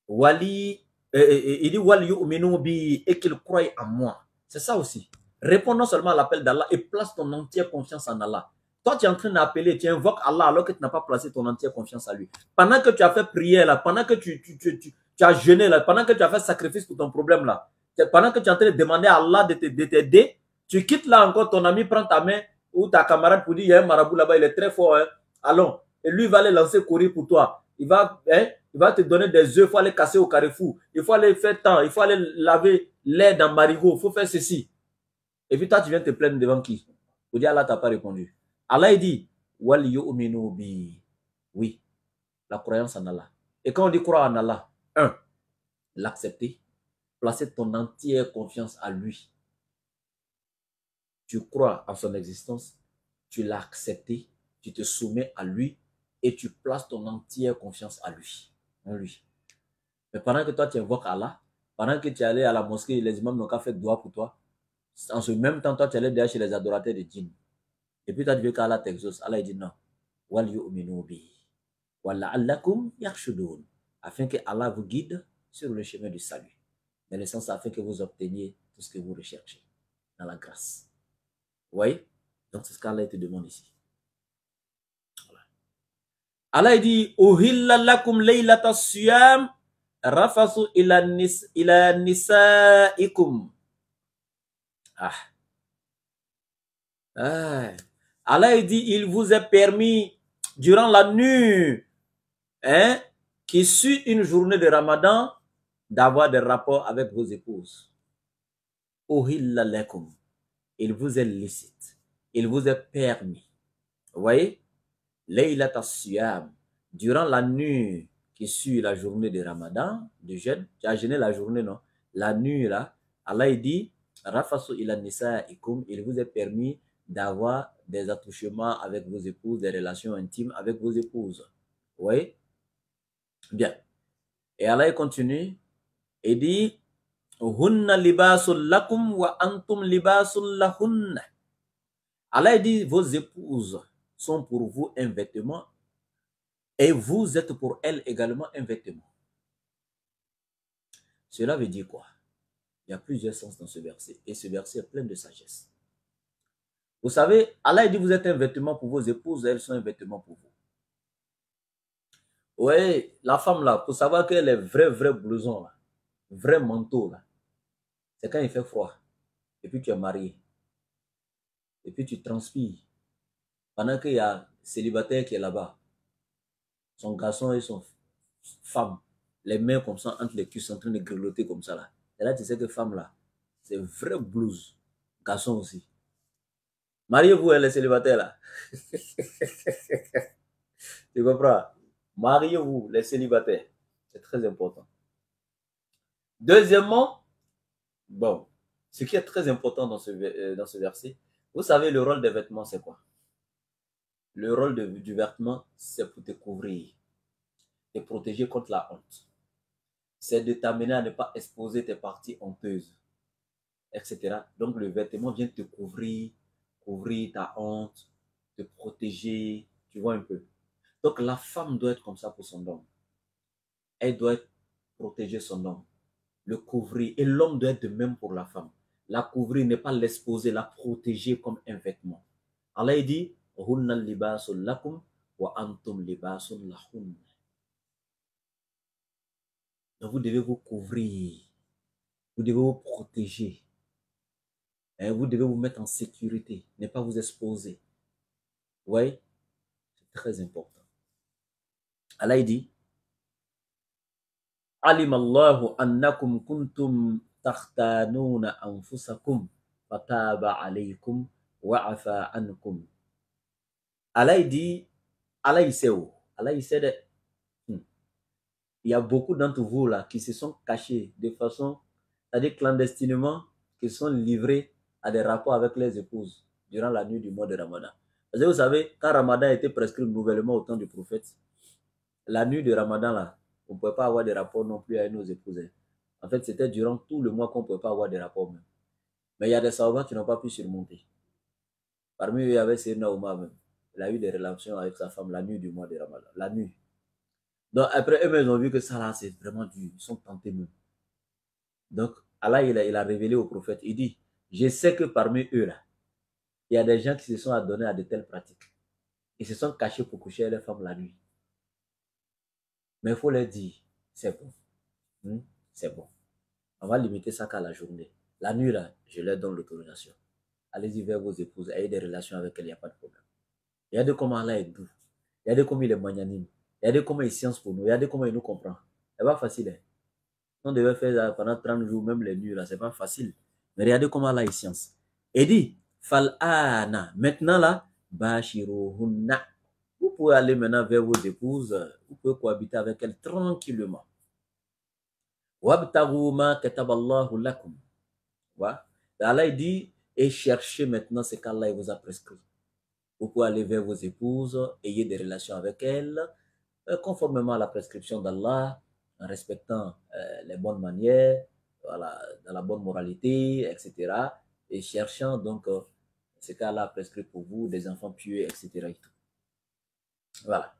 wali yu'minu bi, et qu'il croie en moi. C'est ça aussi. Réponds non seulement à l'appel d'Allah et place ton entière confiance en Allah. Toi, tu es en train d'appeler, tu invoques Allah alors que tu n'as pas placé ton entière confiance à lui. Pendant que tu as fait prière, là, pendant que tu as jeûné, là, pendant que tu as fait sacrifice pour ton problème, là, pendant que tu es en train de demander à Allah de t'aider, tu quittes là encore, ton ami prend ta main ou ta camarade pour dire, il y a un marabout là-bas, il est très fort, hein. Allons. Et lui, il va les lancer courir pour toi. Il va te donner des œufs, il faut aller casser au carrefour. Il faut aller faire tant, il faut aller laver l'air dans marigot, il faut faire ceci. Et puis toi, tu viens te plaindre devant qui? Pour dire Allah t'a pas répondu. Allah, il dit, Wal yu'minu bi. Oui, la croyance en Allah. Et quand on dit croire en Allah, l'accepter, placer ton entière confiance à lui. Tu crois en son existence, tu l'as accepté, tu te soumets à lui et tu places ton entière confiance à lui. En lui. Mais pendant que toi, tu invoques Allah, pendant que tu es allé à la mosquée, les imams n'ont qu'à faire doigt pour toi, en ce même temps, toi, tu es allé derrière chez les adorateurs de djinns. Et puis, toi, tu veux qu'Allah t'exauce. Allah, il dit non. Wal yu'minu bi. Walla'allakum yakhshudun. Afin que Allah vous guide sur le chemin du salut. Dans le sens, afin que vous obteniez tout ce que vous recherchez. Dans la grâce. Vous voyez? Donc, c'est ce qu'Allah te demande ici. Voilà. Allah, il dit, Uhilla lakum laylata siyam rafasu ila nisaikum. Allah, il dit, il vous est permis durant la nuit, qui suit une journée de Ramadan, d'avoir des rapports avec vos épouses. Uhilla lakum. Il vous est licite. Il vous est permis. Vous voyez? Laylat as-siyam. Durant la nuit qui suit la journée de Ramadan, de jeûne, tu as jeûné la journée, non? La nuit, là, Allah, il dit, Rafasu ila nisaikum. Il vous est permis d'avoir des attouchements avec vos épouses, des relations intimes avec vos épouses. Vous voyez? Bien. Et Allah, il continue et dit, Hunna libasul lakum wa antum libasul lahunna. Allah dit, vos épouses sont pour vous un vêtement et vous êtes pour elles également un vêtement. Cela veut dire quoi? Il y a plusieurs sens dans ce verset et ce verset est plein de sagesse. Vous savez, Allah dit, vous êtes un vêtement pour vos épouses, elles sont un vêtement pour vous. Oui, la femme là, pour savoir que les vrais blousons là, vrais manteaux là, c'est quand il fait froid et puis tu es marié et puis tu transpires pendant qu'il y a un célibataire qui est là-bas, son garçon et son femme, les mains comme ça entre les cuisses en train de grelotter comme ça là. Et là tu sais que femme là, c'est vrai blues, garçon aussi. Mariez-vous les célibataires là. Tu comprends? Mariez-vous les célibataires, c'est très important. Deuxièmement, bon, ce qui est très important dans ce verset, vous savez le rôle des vêtements c'est quoi? Le rôle du vêtement c'est pour te couvrir, te protéger contre la honte. C'est de t'amener à ne pas exposer tes parties honteuses, etc. Donc le vêtement vient te couvrir ta honte, te protéger, tu vois un peu. Donc la femme doit être comme ça pour son homme. Elle doit protéger son homme, le couvrir. Et l'homme doit être de même pour la femme. La couvrir, ne pas l'exposer, la protéger comme un vêtement. Allah il dit, Hunna libasul lakum wa antum libasul lahun. Donc vous devez vous couvrir, vous devez vous protéger, et vous devez vous mettre en sécurité, ne pas vous exposer. Vous voyez? C'est très important. Allah dit, Alim Allahu annakum kuntum takhtanuna anfusakum fataba alaykum wa afa ankum. Allah dit, Allah il sait où? Allah il sait de... Il y a beaucoup d'entre vous là qui se sont cachés de façon, c'est-à-dire clandestinement, qui sont livrés à des rapports avec les épouses durant la nuit du mois de Ramadan. Parce que vous savez, quand Ramadan a été prescrit nouvellement au temps du prophète, la nuit de Ramadan là, on ne pouvait pas avoir des rapports non plus avec nos épouses. En fait, c'était durant tout le mois qu'on ne pouvait pas avoir des rapports même. Mais il y a des sahabas qui n'ont pas pu surmonter. Parmi eux, il y avait Sayyidina Omar même. Il a eu des relations avec sa femme la nuit du mois de Ramadan. La nuit. Donc après, eux-mêmes, ils ont vu que ça là, c'est vraiment dur. Ils sont tentés même. Donc, Allah, il a révélé au prophète. Il dit, je sais que parmi eux là, il y a des gens qui se sont adonnés à de telles pratiques. Ils se sont cachés pour coucher avec les femmes la nuit. Mais il faut leur dire, c'est bon. C'est bon. On va limiter ça qu'à la journée. La nuit, là, je leur donne l'autorisation. Allez-y vers vos épouses, ayez des relations avec elles, il n'y a pas de problème. Regardez comment Allah est doux. Regardez comment il est magnanime. Regardez comment il est science pour nous. Regardez comment il nous comprend. C'est pas facile. Hein? On devait faire ça pendant 30 jours, même les nuits, là, c'est pas facile. Mais regardez comment Allah est science. Et dit, fal'ana, maintenant là, bashiruhunna. Vous pouvez aller maintenant vers vos épouses, vous pouvez cohabiter avec elles tranquillement. Wabtagu ma kataballahu lakum. Allah il dit, et cherchez maintenant ce qu'Allah vous a prescrit. Vous pouvez aller vers vos épouses, ayez des relations avec elles, conformément à la prescription d'Allah, en respectant les bonnes manières, voilà, dans la bonne moralité, etc. Et cherchant donc ce qu'Allah a prescrit pour vous, des enfants pieux, etc. Et tout. Voilà.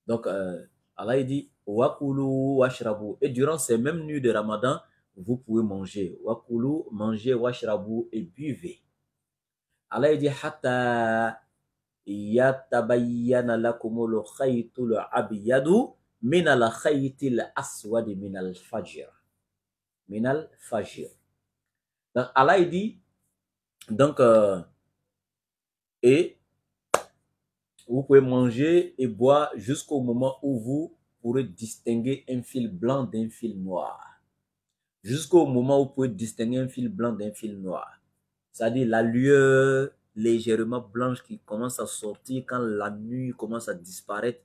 Donc, Allah il dit, wakulu washrabu. Et durant ces mêmes nuits de Ramadan, vous pouvez manger. Wakulu, mangez, washrabu et buvez. Allah il dit, hatta yatabayyana lakumul khaytul abyadu min al khaytil aswad min al fajr. Min al fajr. Donc, Allah il dit, donc, et vous pouvez manger et boire jusqu'au moment où vous pourrez distinguer un fil blanc d'un fil noir. Jusqu'au moment où vous pouvez distinguer un fil blanc d'un fil noir. C'est-à-dire la lueur légèrement blanche qui commence à sortir quand la nuit commence à disparaître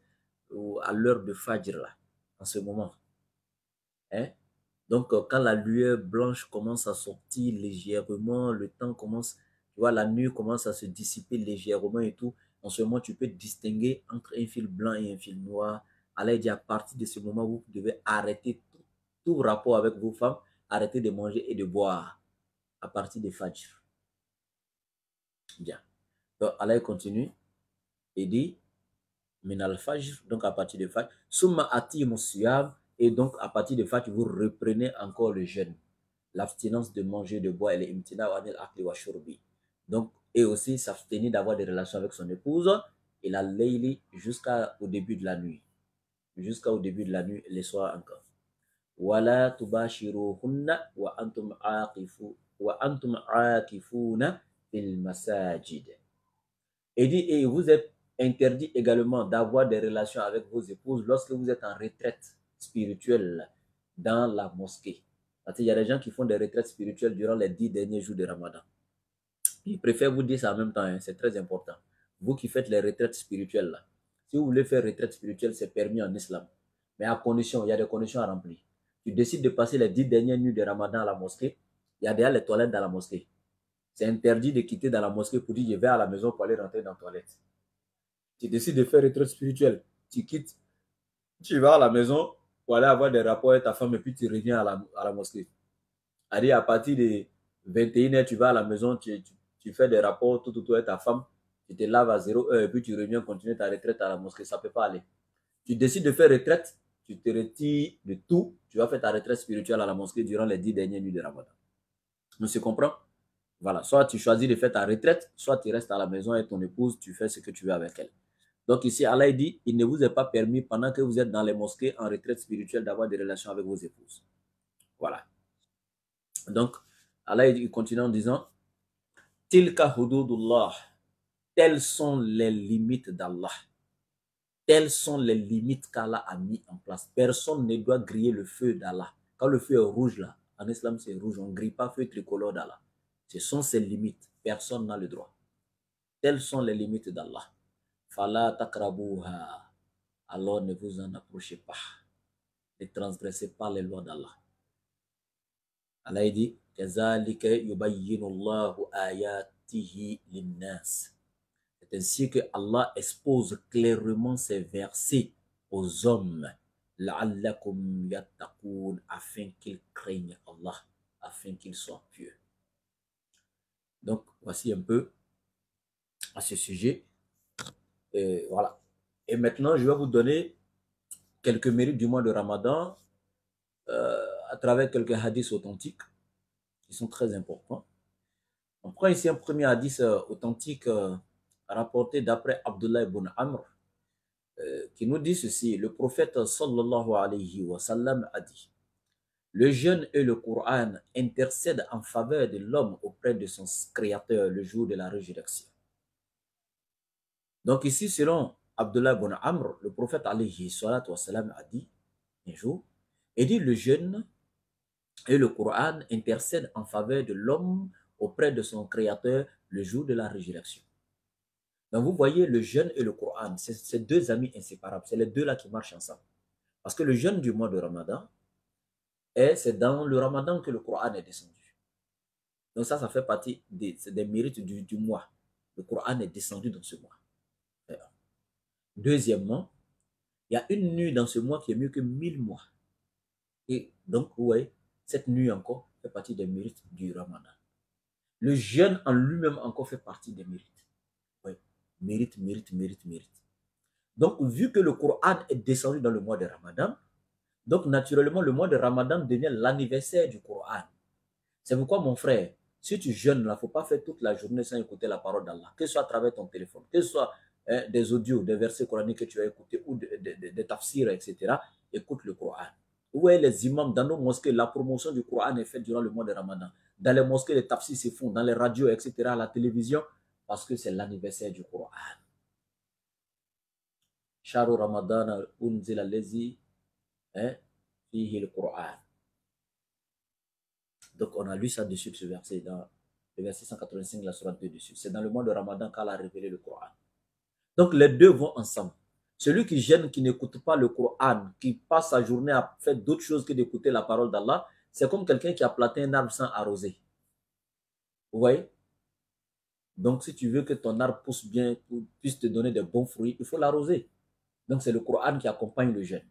à l'heure de Fajr, là, en ce moment. Hein? Donc, quand la lueur blanche commence à sortir légèrement, le temps commence, tu vois, la nuit commence à se dissiper légèrement et tout. En ce moment, tu peux distinguer entre un fil blanc et un fil noir. Allah dit à partir de ce moment, vous devez arrêter tout rapport avec vos femmes, arrêter de manger et de boire à partir de Fajr. Bien. Donc, Allah continue et dit, min al-Fajr, donc à partir de Fajr, summa atimu siyam, et donc à partir de Fajr, vous reprenez encore le jeûne, l'abstinence de manger, de boire, et l'imtina wa anil akli wa shurbi. Donc, et aussi s'abstenir d'avoir des relations avec son épouse, et la layli jusqu'au début de la nuit. Jusqu'au début de la nuit, les soirs encore. Wala tubashiruhunna wa antum aakifuna fil masajid. Et dit, et vous êtes interdit également d'avoir des relations avec vos épouses lorsque vous êtes en retraite spirituelle dans la mosquée. Parce qu'il y a des gens qui font des retraites spirituelles durant les 10 derniers jours de Ramadan. Je préfère vous dire ça en même temps, hein, c'est très important. Vous qui faites les retraites spirituelles, là, si vous voulez faire retraite spirituelle, c'est permis en islam. Mais à condition, il y a des conditions à remplir. Tu décides de passer les 10 dernières nuits de Ramadan à la mosquée, il y a déjà les toilettes dans la mosquée. C'est interdit de quitter dans la mosquée pour dire je vais à la maison pour aller rentrer dans la toilette. Tu décides de faire retraite spirituelle, tu quittes, tu vas à la maison pour aller avoir des rapports avec ta femme et puis tu reviens à la mosquée. Allez, à partir de 21h, tu vas à la maison, tu fais des rapports tout autour avec ta femme, tu te laves à 0h et puis tu reviens continuer ta retraite à la mosquée. Ça ne peut pas aller. Tu décides de faire retraite, tu te retires de tout, tu vas faire ta retraite spirituelle à la mosquée durant les 10 dernières nuits de Ramadan. Monsieur comprend? Voilà, soit tu choisis de faire ta retraite, soit tu restes à la maison avec ton épouse, tu fais ce que tu veux avec elle. Donc ici, Allah dit, il ne vous est pas permis pendant que vous êtes dans les mosquées en retraite spirituelle d'avoir des relations avec vos épouses. Voilà. Donc, Allah il continue en disant, Tilka hududullah, telles sont les limites d'Allah. Telles sont les limites qu'Allah a mis en place. Personne ne doit griller le feu d'Allah. Quand le feu est rouge là, en islam c'est rouge, on ne grille pas feu tricolore d'Allah. Ce sont ses limites. Personne n'a le droit. Telles sont les limites d'Allah. Fala takrabuha. Alors ne vous en approchez pas. Ne transgressez pas les lois d'Allah. Allah dit, Kazalika yubayyinu Allahu ayatihi linnas. C'est ainsi que Allah expose clairement ses versets aux hommes, la'allakum yattaqun, afin qu'ils craignent Allah, afin qu'ils soient pieux. Donc, voici un peu à ce sujet. Et voilà. Et maintenant, je vais vous donner quelques mérites du mois de Ramadan à travers quelques hadiths authentiques qui sont très importants. On prend ici un premier hadith authentique rapporté d'après Abdullah ibn Amr, qui nous dit ceci. Le prophète sallallahu alayhi wa sallam a dit: le jeûne et le Coran intercèdent en faveur de l'homme auprès de son Créateur le jour de la résurrection. Donc ici, selon Abdullah ibn Amr, le prophète alayhi salatu wa sallam a dit un jour, il dit: le jeûne et le Coran intercèdent en faveur de l'homme auprès de son Créateur le jour de la résurrection. Donc vous voyez, le jeûne et le Coran, c'est deux amis inséparables. C'est les deux là qui marchent ensemble. Parce que le jeûne du mois de Ramadan, c'est dans le Ramadan que le Coran est descendu. Donc ça fait partie des mérites du mois. Le Coran est descendu dans ce mois. Deuxièmement, il y a une nuit dans ce mois qui est mieux que 1000 mois. Et donc, vous voyez, cette nuit encore fait partie des mérites du Ramadan. Le jeûne en lui-même encore fait partie des mérites. Oui, mérite. Donc, vu que le Coran est descendu dans le mois de Ramadan, donc naturellement, le mois de Ramadan devient l'anniversaire du Coran. C'est pourquoi, mon frère, si tu jeûnes, il ne faut pas faire toute la journée sans écouter la parole d'Allah, que ce soit à travers ton téléphone, que ce soit des audios, des versets coraniques que tu as écoutés ou des tafsirs, etc. Écoute le Coran. Vous voyez les imams dans nos mosquées, la promotion du Coran est faite durant le mois de Ramadan. Dans les mosquées, les tafsirs se font, dans les radios, etc., à la télévision, parce que c'est l'anniversaire du Coran. Sharu Ramadan unzila allazi fihi le Coran. Donc on a lu ça dessus, ce verset, dans le verset 185 de la sourate 2 dessus. C'est dans le mois de Ramadan qu'Allah a révélé le Coran. Donc les deux vont ensemble. Celui qui gêne, qui n'écoute pas le Coran, qui passe sa journée à faire d'autres choses que d'écouter la parole d'Allah, c'est comme quelqu'un qui a planté un arbre sans arroser. Vous voyez? Donc si tu veux que ton arbre pousse bien, puisse te donner de bons fruits, il faut l'arroser. Donc c'est le Coran qui accompagne le jeûne.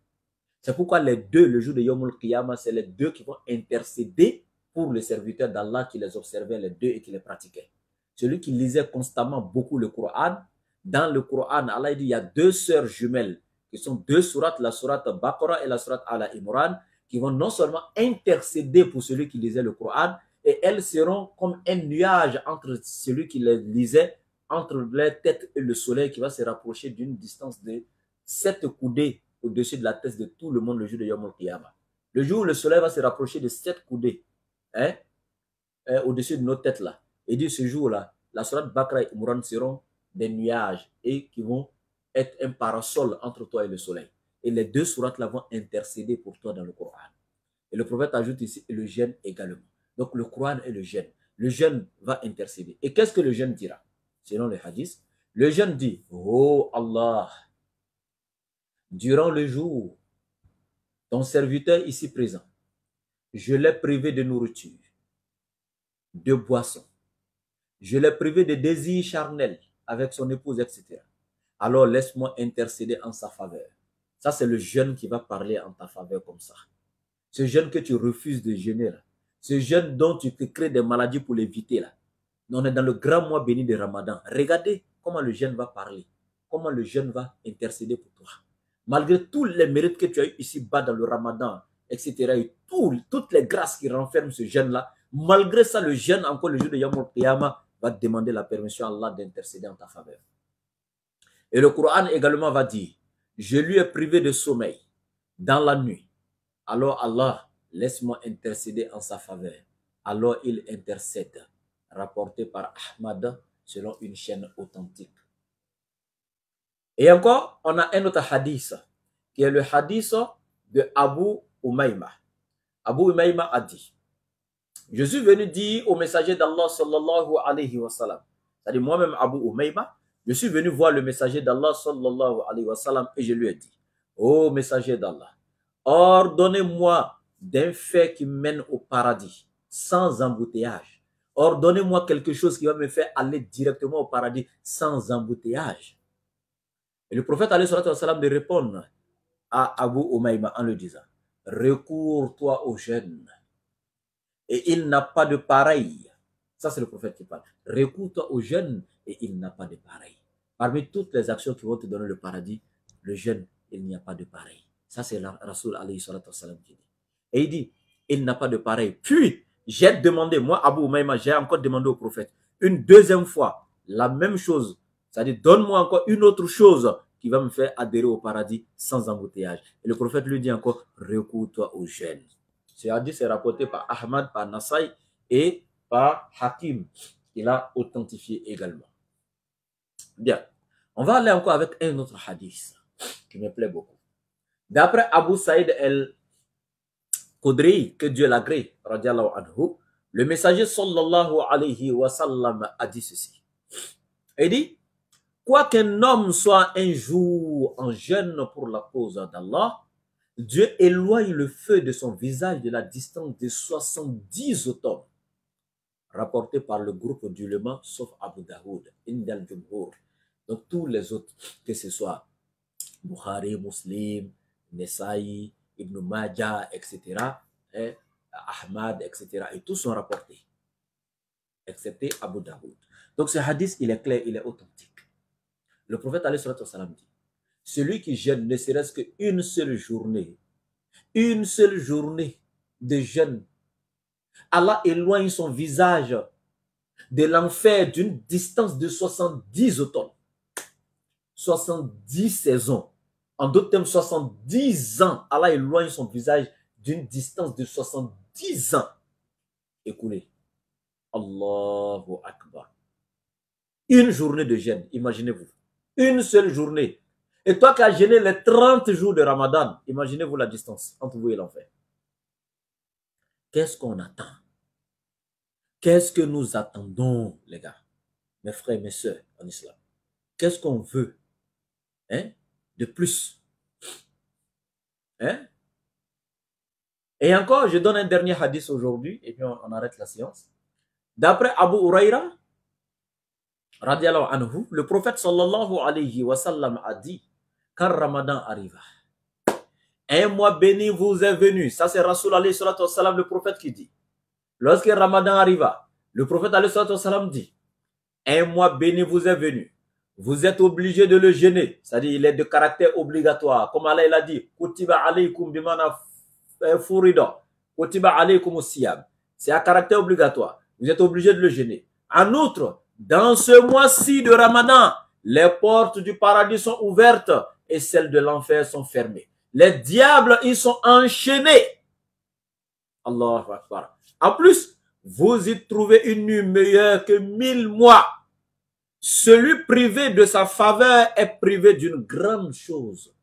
C'est pourquoi les deux, le jour de Yom Al-Qiyamah, c'est les deux qui vont intercéder pour les serviteurs d'Allah qui les observaient, les deux, et qui les pratiquaient. Celui qui lisait constamment beaucoup le Coran, dans le Coran, Allah dit il y a deux sœurs jumelles qui sont deux sourates, la sourate Baqarah et la sourate Al-Imran, qui vont non seulement intercéder pour celui qui lisait le Coran, et elles seront comme un nuage entre celui qui les lisait, entre leur tête et le soleil, qui va se rapprocher d'une distance de 7 coudées au-dessus de la tête de tout le monde le jour de Yom Al-Qiyamah. Le jour où le soleil va se rapprocher de 7 coudées au-dessus de nos têtes là. Et dit ce jour-là, la sourate Baqarah et Imran seront des nuages et qui vont être un parasol entre toi et le soleil. Et les deux sourates là vont intercéder pour toi dans le Coran. Et le prophète ajoute ici le jeûne également. Donc le Coran et le jeûne. Le jeûne va intercéder. Et qu'est-ce que le jeûne dira? Selon le hadith, le jeûne dit: oh Allah, durant le jour, ton serviteur ici présent, je l'ai privé de nourriture, de boisson, je l'ai privé de désirs charnels avec son épouse, etc. Alors laisse-moi intercéder en sa faveur. Ça, c'est le jeûne qui va parler en ta faveur comme ça. Ce jeûne que tu refuses de jeûner là. Ce jeûne dont tu te crées des maladies pour l'éviter là. On est dans le grand mois béni de Ramadan. Regardez comment le jeûne va parler. Comment le jeûne va intercéder pour toi. Malgré tous les mérites que tu as eu ici-bas dans le Ramadan, etc. Et toutes les grâces qui renferment ce jeûne là. Malgré ça, le jeûne, encore le jour de Yom Al-Qiyamah, va demander la permission à Allah d'intercéder en ta faveur. Et le Coran également va dire: je lui ai privé de sommeil dans la nuit. Alors Allah, laisse-moi intercéder en sa faveur. Alors il intercède. Rapporté par Ahmad selon une chaîne authentique. Et encore, on a un autre hadith qui est le hadith de Abu Umayma. Abu Umayma a dit: je suis venu dire au messager d'Allah sallallahu alayhi wa sallam, c'est-à-dire moi-même Abu Umayma, je suis venu voir le messager d'Allah sallallahu alayhi wa sallam et je lui ai dit: ô messager d'Allah, ordonnez-moi d'un fait qui mène au paradis sans embouteillage. Ordonnez-moi quelque chose qui va me faire aller directement au paradis sans embouteillage. Et le prophète alayhi wa sallam de répondre à Abu Umayma en lui disant: recours-toi au jeûne. Et il n'a pas de pareil. Ça, c'est le prophète qui parle. Recours-toi au jeûne et il n'a pas de pareil. Parmi toutes les actions qui vont te donner le paradis, le jeûne, il n'y a pas de pareil. Ça, c'est la Rasoul alayhi salatu wassalam qui dit. Et il dit: il n'a pas de pareil. Puis, j'ai demandé, moi, Abu Umayma, j'ai encore demandé au prophète une deuxième fois la même chose C'est-à-dire, donne-moi encore une autre chose qui va me faire adhérer au paradis sans embouteillage. Et le prophète lui dit encore, recours-toi au jeûne. Ce hadith est rapporté par Ahmad, par Nasai et par Hakim. Il a authentifié également. Bien. On va aller encore avec un autre hadith qui me plaît beaucoup. D'après Abu Saïd el-Khudri, que Dieu l'agrée, radiallahu anhu, le messager sallallahu alayhi wa sallam a dit ceci. Il dit, quoi qu'un homme soit un jour en jeûne pour la cause d'Allah, Dieu éloigne le feu de son visage de la distance de 70 automnes. Rapporté par le groupe d'ulémas, sauf Abu Daoud, Indal Jumhur. Donc tous les autres, que ce soit Bukhari, Muslim, Nesai, Ibn Majah, etc., Ahmad, etc., et tous sont rapportés, excepté Abu Daoud. Donc ce hadith, il est clair, il est authentique. Le prophète alayhi salatu wassalam dit, celui qui jeûne ne serait-ce qu'une seule journée de jeûne, Allah éloigne son visage de l'enfer d'une distance de 70 automnes. 70 saisons. En d'autres termes, 70 ans. Allah éloigne son visage d'une distance de 70 ans. Écoulez. Allahu Akbar. Une journée de jeûne, imaginez-vous. Une seule journée. Et toi qui as jeûné les 30 jours de Ramadan, imaginez-vous la distance entre vous et l'enfer. Qu'est-ce qu'on attend? Qu'est-ce que nous attendons, les gars, mes frères et mes sœurs en islam? Qu'est-ce qu'on veut de plus? Et encore, je donne un dernier hadith aujourd'hui, et puis on arrête la séance. D'après Abu Huraira, radiallahu anhu, le prophète sallallahu alayhi wa sallam a dit, quand Ramadan arriva, un mois béni vous est venu. Ça c'est Rasoul alayhi salatu wa sallam, le prophète qui dit. Lorsque Ramadan arriva, le prophète alayhi salatu wa sallam dit, un mois béni vous est venu. Vous êtes obligé de le jeûner. C'est-à-dire, il est de caractère obligatoire. Comme Allah il a dit, Kutiba alaykum bimana furida. Kutiba alaykum siyam. C'est à caractère obligatoire. Vous êtes obligé de le jeûner. En outre, dans ce mois-ci de Ramadan, les portes du paradis sont ouvertes et celles de l'enfer sont fermées. Les diables, ils sont enchaînés. Allahu Akbar. En plus, vous y trouvez une nuit meilleure que 1000 mois. Celui privé de sa faveur est privé d'une grande chose.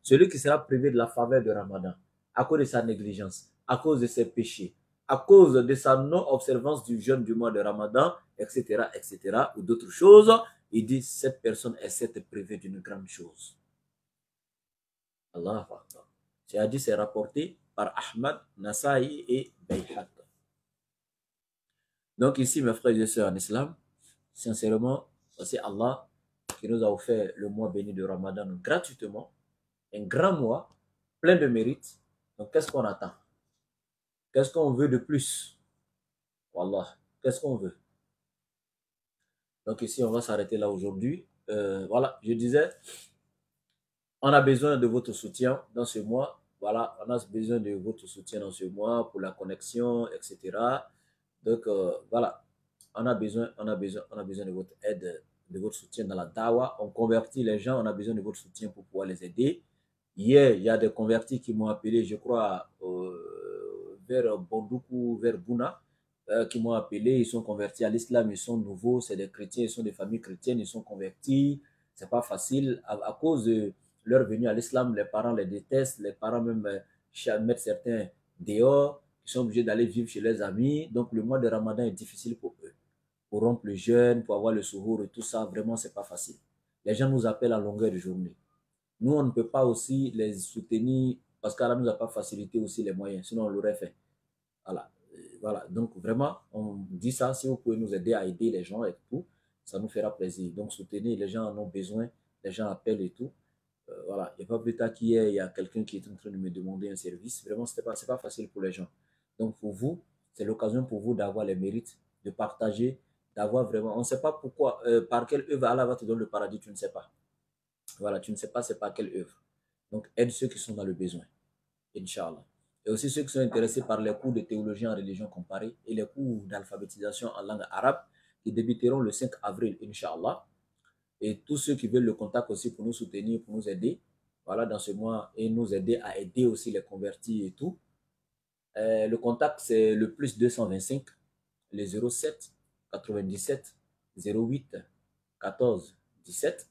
Celui qui sera privé de la faveur de Ramadan, à cause de sa négligence, à cause de ses péchés, à cause de sa non-observance du jeûne du mois de Ramadan, etc., ou d'autres choses, il dit, cette personne est cette privée d'une grande chose. Allah Akbar. Ce hadith c'est rapporté par Ahmad, Nasai et Bayhaq. Donc ici, mes frères et sœurs en islam, sincèrement, c'est Allah qui nous a offert le mois béni de Ramadan gratuitement, un grand mois, plein de mérites. Donc qu'est-ce qu'on attend? Qu'est-ce qu'on veut de plus? Wallah, qu'est-ce qu'on veut? Donc ici, on va s'arrêter là aujourd'hui. Voilà, je disais, on a besoin de votre soutien dans ce mois. Voilà, on a besoin de votre soutien dans ce mois pour la connexion, etc. Donc voilà, on a besoin de votre aide, de votre soutien dans la dawa. On convertit les gens, on a besoin de votre soutien pour pouvoir les aider. Hier, il y a des convertis qui m'ont appelé, je crois, vers Bondoukou, vers Bouna, qui m'ont appelé, ils sont convertis à l'islam, ils sont nouveaux, c'est des chrétiens, ils sont des familles chrétiennes, ils sont convertis. C'est pas facile à cause de leur venue à l'islam, les parents les détestent, les parents même mettent certains dehors, ils sont obligés d'aller vivre chez leurs amis. Donc le mois de Ramadan est difficile pour eux. Pour rompre le jeûne, pour avoir le souhour et tout ça, vraiment c'est pas facile. Les gens nous appellent à longueur de journée. Nous, on ne peut pas aussi les soutenir parce qu'Allah nous a pas facilité aussi les moyens, sinon on l'aurait fait. Voilà. Voilà. Donc vraiment, on dit ça, si vous pouvez nous aider à aider les gens et tout, ça nous fera plaisir. Donc soutenir, les gens en ont besoin, les gens appellent et tout. Voilà, il n'y a pas plus tard qu'hier, il y a quelqu'un qui est en train de me demander un service. Vraiment, c'est pas facile pour les gens. Donc pour vous, c'est l'occasion pour vous d'avoir les mérites, de partager, d'avoir vraiment, on ne sait pas pourquoi, par quelle œuvre Allah va te donner le paradis, tu ne sais pas. Voilà, tu ne sais pas c'est par quelle œuvre. Donc aide ceux qui sont dans le besoin, Inch'Allah. Et aussi ceux qui sont intéressés par les cours de théologie en religion comparée et les cours d'alphabétisation en langue arabe qui débuteront le 5 avril, Inch'Allah. Et tous ceux qui veulent le contact aussi pour nous soutenir, pour nous aider, voilà, dans ce mois, et nous aider à aider aussi les convertis et tout. Le contact, c'est le plus 225, le 07 97 08 14 17.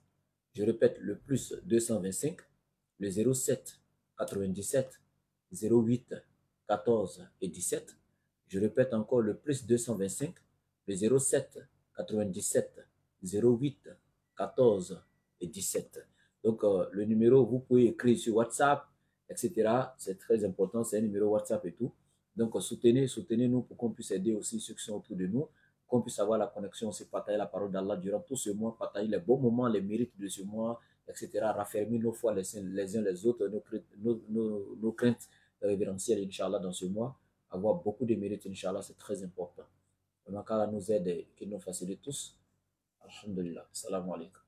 Je répète, le plus 225, le 07 97 08 14 et 17. Je répète encore, le plus 225, le 07 97 08 14 et 17. Donc, le numéro, vous pouvez écrire sur WhatsApp, etc. C'est très important, c'est un numéro WhatsApp et tout. Donc, soutenez-nous pour qu'on puisse aider aussi ceux qui sont autour de nous, qu'on puisse avoir la connexion, aussi partager la parole d'Allah durant tout ce mois, partager les bons moments, les mérites de ce mois, etc. Raffermir nos foi les uns les autres, nos craintes révérentielles, Inch'Allah, dans ce mois. Avoir beaucoup de mérites, Inch'Allah, c'est très important. Allah nous aide et qu'il nous facilite tous. Alhamdulillah. Salam alaikum.